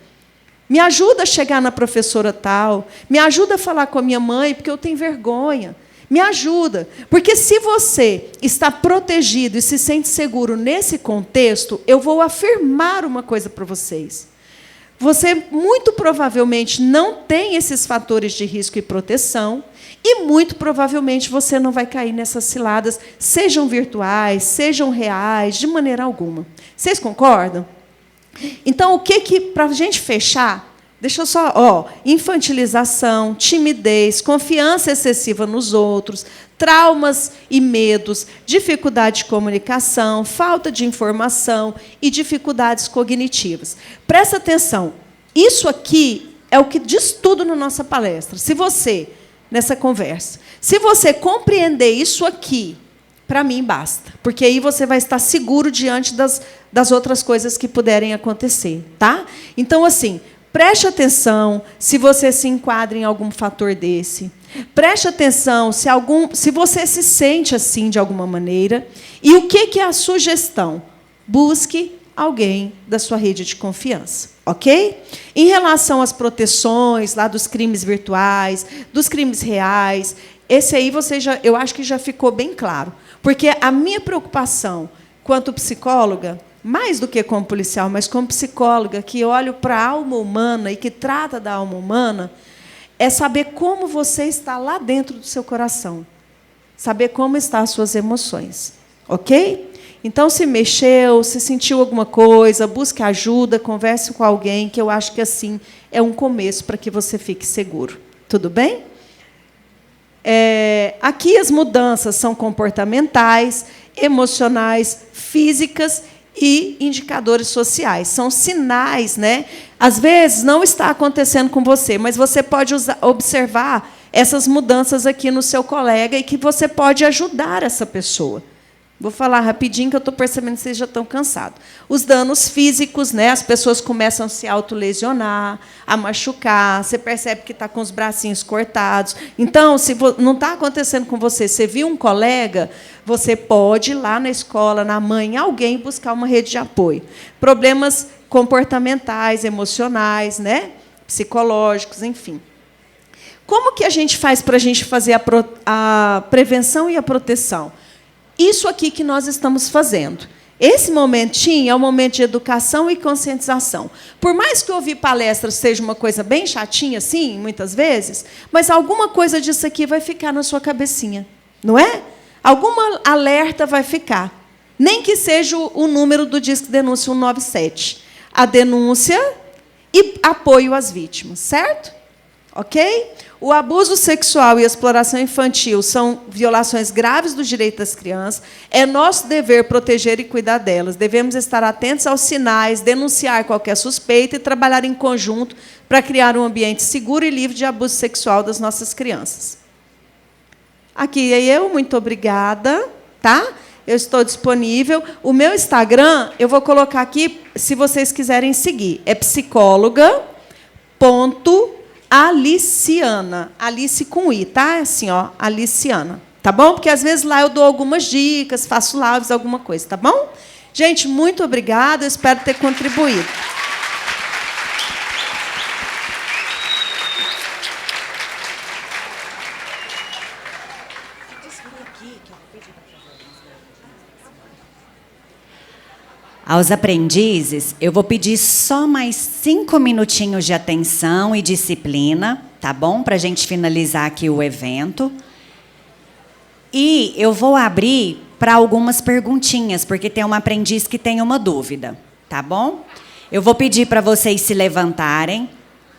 Me ajuda a chegar na professora tal, me ajuda a falar com a minha mãe, porque eu tenho vergonha. Me ajuda, porque se você está protegido e se sente seguro nesse contexto, eu vou afirmar uma coisa para vocês. Você, muito provavelmente, não tem esses fatores de risco e proteção, e, muito provavelmente, você não vai cair nessas ciladas, sejam virtuais, sejam reais, de maneira alguma. Vocês concordam? Então, o que para a gente fechar... Deixa eu só, infantilização, timidez, confiança excessiva nos outros, traumas e medos, dificuldade de comunicação, falta de informação e dificuldades cognitivas. Presta atenção, isso aqui é o que diz tudo na nossa palestra. Se você, nessa conversa, se você compreender isso aqui, para mim basta, porque aí você vai estar seguro diante das outras coisas que puderem acontecer, tá? Então, assim... Preste atenção se você se enquadra em algum fator desse. Preste atenção se você se sente assim de alguma maneira. E o que é a sugestão? Busque alguém da sua rede de confiança, ok? Em relação às proteções lá dos crimes virtuais, dos crimes reais, esse aí eu acho que já ficou bem claro. Porque a minha preocupação, quanto psicóloga, mais do que como policial, mas como psicóloga, que olho para a alma humana e que trata da alma humana, é saber como você está lá dentro do seu coração. Saber como estão as suas emoções. Ok? Então, se mexeu, se sentiu alguma coisa, busque ajuda, converse com alguém, que eu acho que assim é um começo para que você fique seguro. Tudo bem? Aqui as mudanças são comportamentais, emocionais, físicas e indicadores sociais. São sinais, né? Às vezes não está acontecendo com você, mas você pode observar essas mudanças aqui no seu colega e que você pode ajudar essa pessoa. Vou falar rapidinho, que eu estou percebendo que vocês já estão cansados. Os danos físicos, né? As pessoas começam a se autolesionar, a machucar, você percebe que está com os bracinhos cortados. Então, se não está acontecendo com você, você viu um colega, você pode ir lá na escola, na mãe, alguém buscar uma rede de apoio. Problemas comportamentais, emocionais, né? Psicológicos, enfim. Como que a gente faz para a gente fazer a prevenção e a proteção? Isso aqui que nós estamos fazendo. Esse momentinho é um momento de educação e conscientização. Por mais que ouvir palestras seja uma coisa bem chatinha, assim, muitas vezes, mas alguma coisa disso aqui vai ficar na sua cabecinha, não é? Alguma alerta vai ficar. Nem que seja o número do Disque Denúncia 197. A denúncia e apoio às vítimas, certo? Ok? O abuso sexual e a exploração infantil são violações graves dos direitos das crianças. É nosso dever proteger e cuidar delas. Devemos estar atentos aos sinais, denunciar qualquer suspeita e trabalhar em conjunto para criar um ambiente seguro e livre de abuso sexual das nossas crianças. Aqui é eu, muito obrigada, tá? Eu estou disponível. O meu Instagram, eu vou colocar aqui, se vocês quiserem seguir. É psicóloga.aliciana. Alice com I, tá? Assim, ó, Aliciana. Tá bom? Porque, às vezes, lá eu dou algumas dicas, faço lives, alguma coisa, tá bom? Gente, muito obrigada. Eu espero ter contribuído. Aos aprendizes, eu vou pedir só mais 5 minutinhos de atenção e disciplina, tá bom? Para a gente finalizar aqui o evento. E eu vou abrir para algumas perguntinhas, porque tem uma aprendiz que tem uma dúvida, tá bom? Eu vou pedir para vocês se levantarem,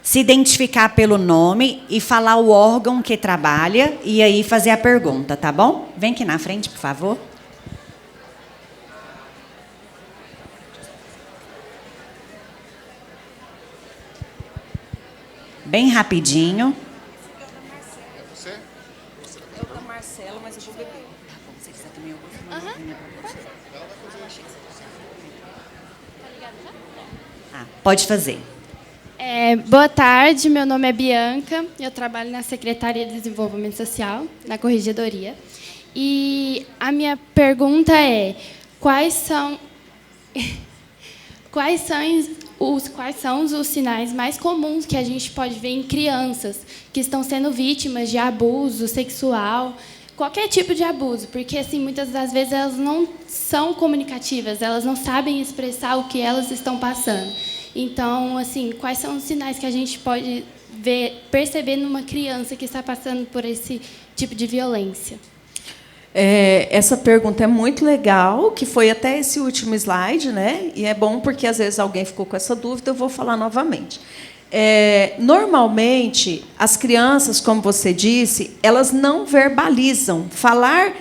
se identificar pelo nome e falar o órgão que trabalha e aí fazer a pergunta, tá bom? Vem aqui na frente, por favor. Bem rapidinho. Eu da Marcela, mas eu vou beber. Tá bom, você quiser também eu vou. Pode fazer. Boa tarde, meu nome é Bianca, eu trabalho na Secretaria de Desenvolvimento Social, na Corregedoria. E a minha pergunta é: quais são os sinais mais comuns que a gente pode ver em crianças que estão sendo vítimas de abuso sexual, qualquer tipo de abuso? Porque, assim, muitas das vezes elas não são comunicativas, elas não sabem expressar o que elas estão passando. Então, assim, quais são os sinais que a gente pode perceber numa criança que está passando por esse tipo de violência? Essa pergunta é muito legal, que foi até esse último slide, né? E é bom porque, às vezes, alguém ficou com essa dúvida, eu vou falar novamente. Normalmente, as crianças, como você disse, elas não verbalizam. Falar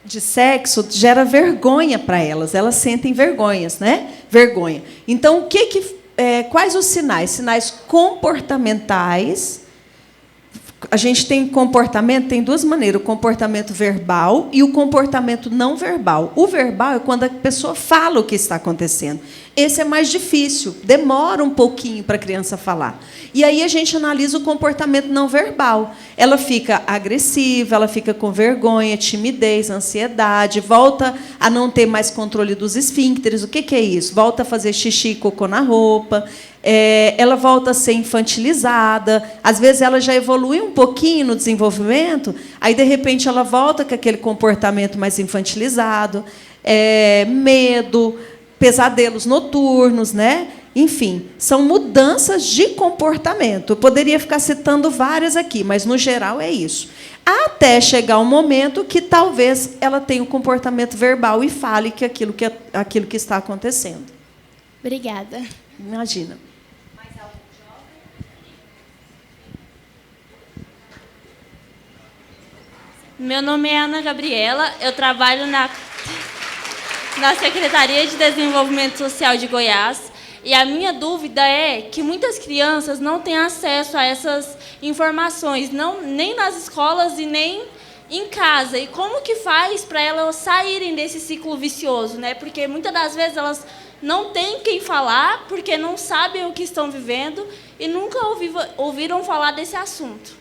de sexo gera vergonha para elas, elas sentem vergonhas, né? Vergonha. Então, quais os sinais? Sinais comportamentais. A gente tem comportamento, tem duas maneiras: o comportamento verbal e o comportamento não verbal. O verbal é quando a pessoa fala o que está acontecendo. Esse é mais difícil, demora um pouquinho para a criança falar. E aí a gente analisa o comportamento não verbal. Ela fica agressiva, ela fica com vergonha, timidez, ansiedade, volta a não ter mais controle dos esfíncteres. O que é isso? Volta a fazer xixi e cocô na roupa. Ela volta a ser infantilizada. Às vezes ela já evolui um pouquinho no desenvolvimento, aí, de repente, ela volta com aquele comportamento mais infantilizado, medo, pesadelos noturnos, né? Enfim, são mudanças de comportamento. Eu poderia ficar citando várias aqui, mas, no geral, é isso. Até chegar um momento que talvez ela tenha um comportamento verbal e fale que aquilo que está acontecendo. Obrigada. Imagina. Meu nome é Ana Gabriela, eu trabalho na Secretaria de Desenvolvimento Social de Goiás, e a minha dúvida é que muitas crianças não têm acesso a essas informações, nem nas escolas e nem em casa. E como que faz para elas saírem desse ciclo vicioso, né? Porque muitas das vezes elas não têm quem falar, porque não sabem o que estão vivendo e nunca ouviram falar desse assunto.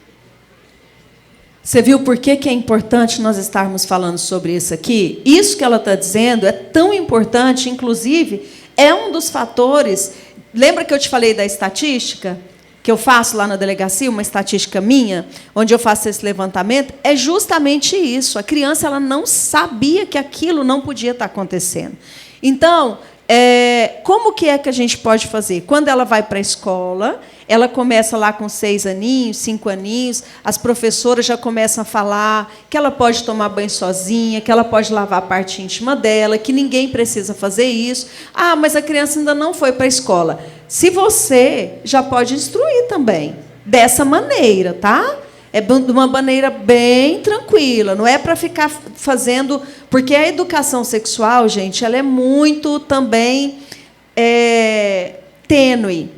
Você viu por que é importante nós estarmos falando sobre isso aqui? Isso que ela está dizendo é tão importante, inclusive, é um dos fatores. Lembra que eu te falei da estatística? Que eu faço lá na delegacia, uma estatística minha, onde eu faço esse levantamento? É justamente isso. A criança, ela não sabia que aquilo não podia estar acontecendo. Então, como que é que a gente pode fazer? Quando ela vai para a escola, ela começa lá com 6 aninhos, 5 aninhos, as professoras já começam a falar que ela pode tomar banho sozinha, que ela pode lavar a parte íntima dela, que ninguém precisa fazer isso. Mas a criança ainda não foi para a escola. Se você já pode instruir também, dessa maneira, tá? É de uma maneira bem tranquila, não é para ficar fazendo... Porque a educação sexual, gente, ela é muito também tênue.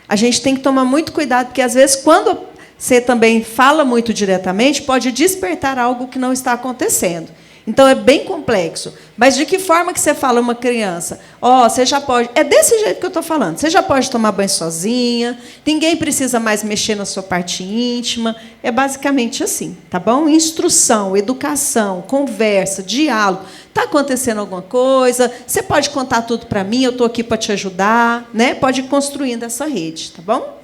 A gente tem que tomar muito cuidado, porque, às vezes, quando você também fala muito diretamente, pode despertar algo que não está acontecendo. Então, é bem complexo. Mas de que forma que você fala a uma criança? Você já pode... É desse jeito que eu estou falando. Você já pode tomar banho sozinha, ninguém precisa mais mexer na sua parte íntima. É basicamente assim, tá bom? Instrução, educação, conversa, diálogo. Está acontecendo alguma coisa? Você pode contar tudo para mim, eu estou aqui para te ajudar. Né? Pode ir construindo essa rede, tá bom?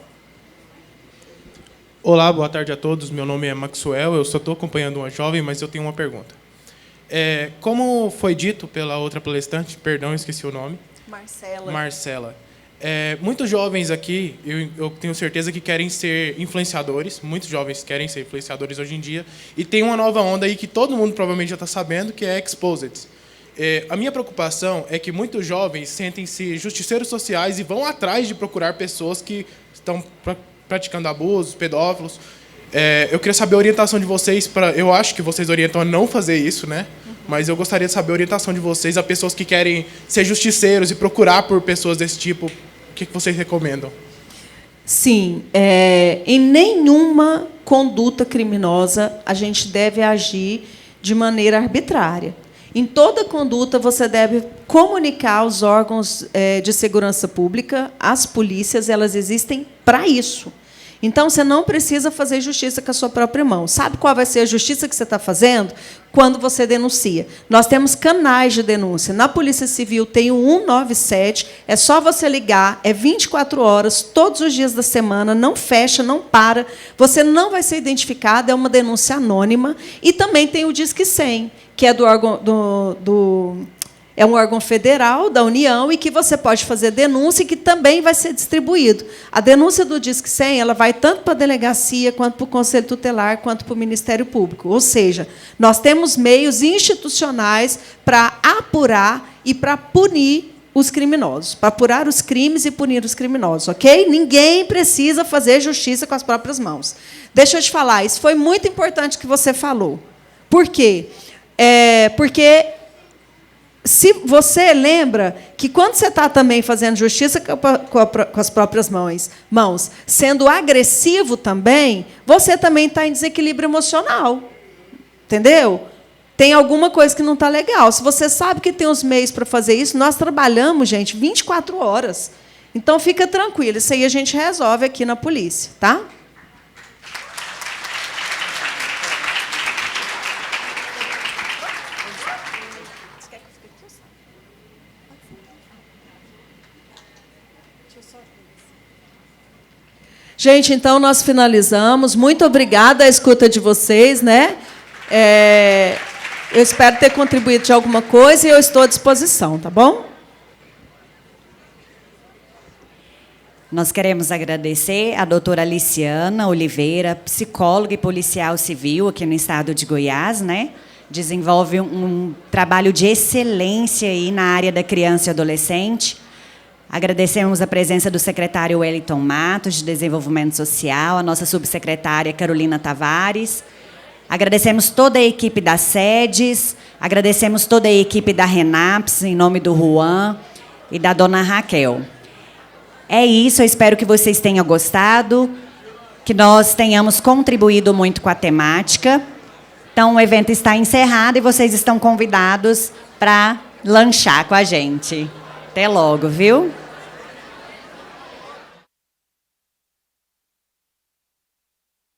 Olá, boa tarde a todos. Meu nome é Maxwell, eu só estou acompanhando uma jovem, mas eu tenho uma pergunta. Como foi dito pela outra palestrante, perdão, esqueci o nome. Marcela. Muitos jovens aqui, eu tenho certeza que querem ser influenciadores, muitos jovens querem ser influenciadores hoje em dia, e tem uma nova onda aí que todo mundo provavelmente já está sabendo, que é Exposed. A minha preocupação é que muitos jovens sentem-se justiceiros sociais e vão atrás de procurar pessoas que estão praticando abusos, pedófilos. Eu queria saber a orientação de vocês, eu acho que vocês orientam a não fazer isso, né? Mas eu gostaria de saber a orientação de vocês a pessoas que querem ser justiceiros e procurar por pessoas desse tipo. O que vocês recomendam? Sim. Em nenhuma conduta criminosa a gente deve agir de maneira arbitrária. Em toda conduta, você deve comunicar aos órgãos de segurança pública, às polícias, elas existem para isso. Então, você não precisa fazer justiça com a sua própria mão. Sabe qual vai ser a justiça que você está fazendo? Quando você denuncia. Nós temos canais de denúncia. Na Polícia Civil tem o 197, é só você ligar, é 24 horas, todos os dias da semana, não fecha, não para, você não vai ser identificado, é uma denúncia anônima. E também tem o Disque 100, que é do órgão é um órgão federal da União e que você pode fazer denúncia e que também vai ser distribuído. A denúncia do Disque 100 ela vai tanto para a delegacia, quanto para o Conselho Tutelar, quanto para o Ministério Público. Ou seja, nós temos meios institucionais para apurar e para punir os criminosos, para apurar os crimes e punir os criminosos, ok? Ninguém precisa fazer justiça com as próprias mãos. Deixa eu te falar, isso foi muito importante que você falou. Por quê? Porque... Se você lembra que, quando você está também fazendo justiça com as próprias mãos, sendo agressivo também, você também está em desequilíbrio emocional. Entendeu? Tem alguma coisa que não está legal. Se você sabe que tem os meios para fazer isso, nós trabalhamos, gente, 24 horas. Então, fica tranquilo. Isso aí a gente resolve aqui na polícia, tá? Gente, então, nós finalizamos. Muito obrigada à escuta de vocês, né? Eu espero ter contribuído de alguma coisa e eu estou à disposição, tá bom? Nós queremos agradecer à doutora Aliciana Oliveira, psicóloga e policial civil aqui no estado de Goiás, né? Desenvolve um trabalho de excelência aí na área da criança e adolescente. Agradecemos a presença do secretário Wellington Matos, de Desenvolvimento Social, a nossa subsecretária Carolina Tavares. Agradecemos toda a equipe das sedes, agradecemos toda a equipe da Renaps, em nome do Juan e da dona Raquel. É isso, eu espero que vocês tenham gostado, que nós tenhamos contribuído muito com a temática. Então, o evento está encerrado e vocês estão convidados para lanchar com a gente. Até logo, viu?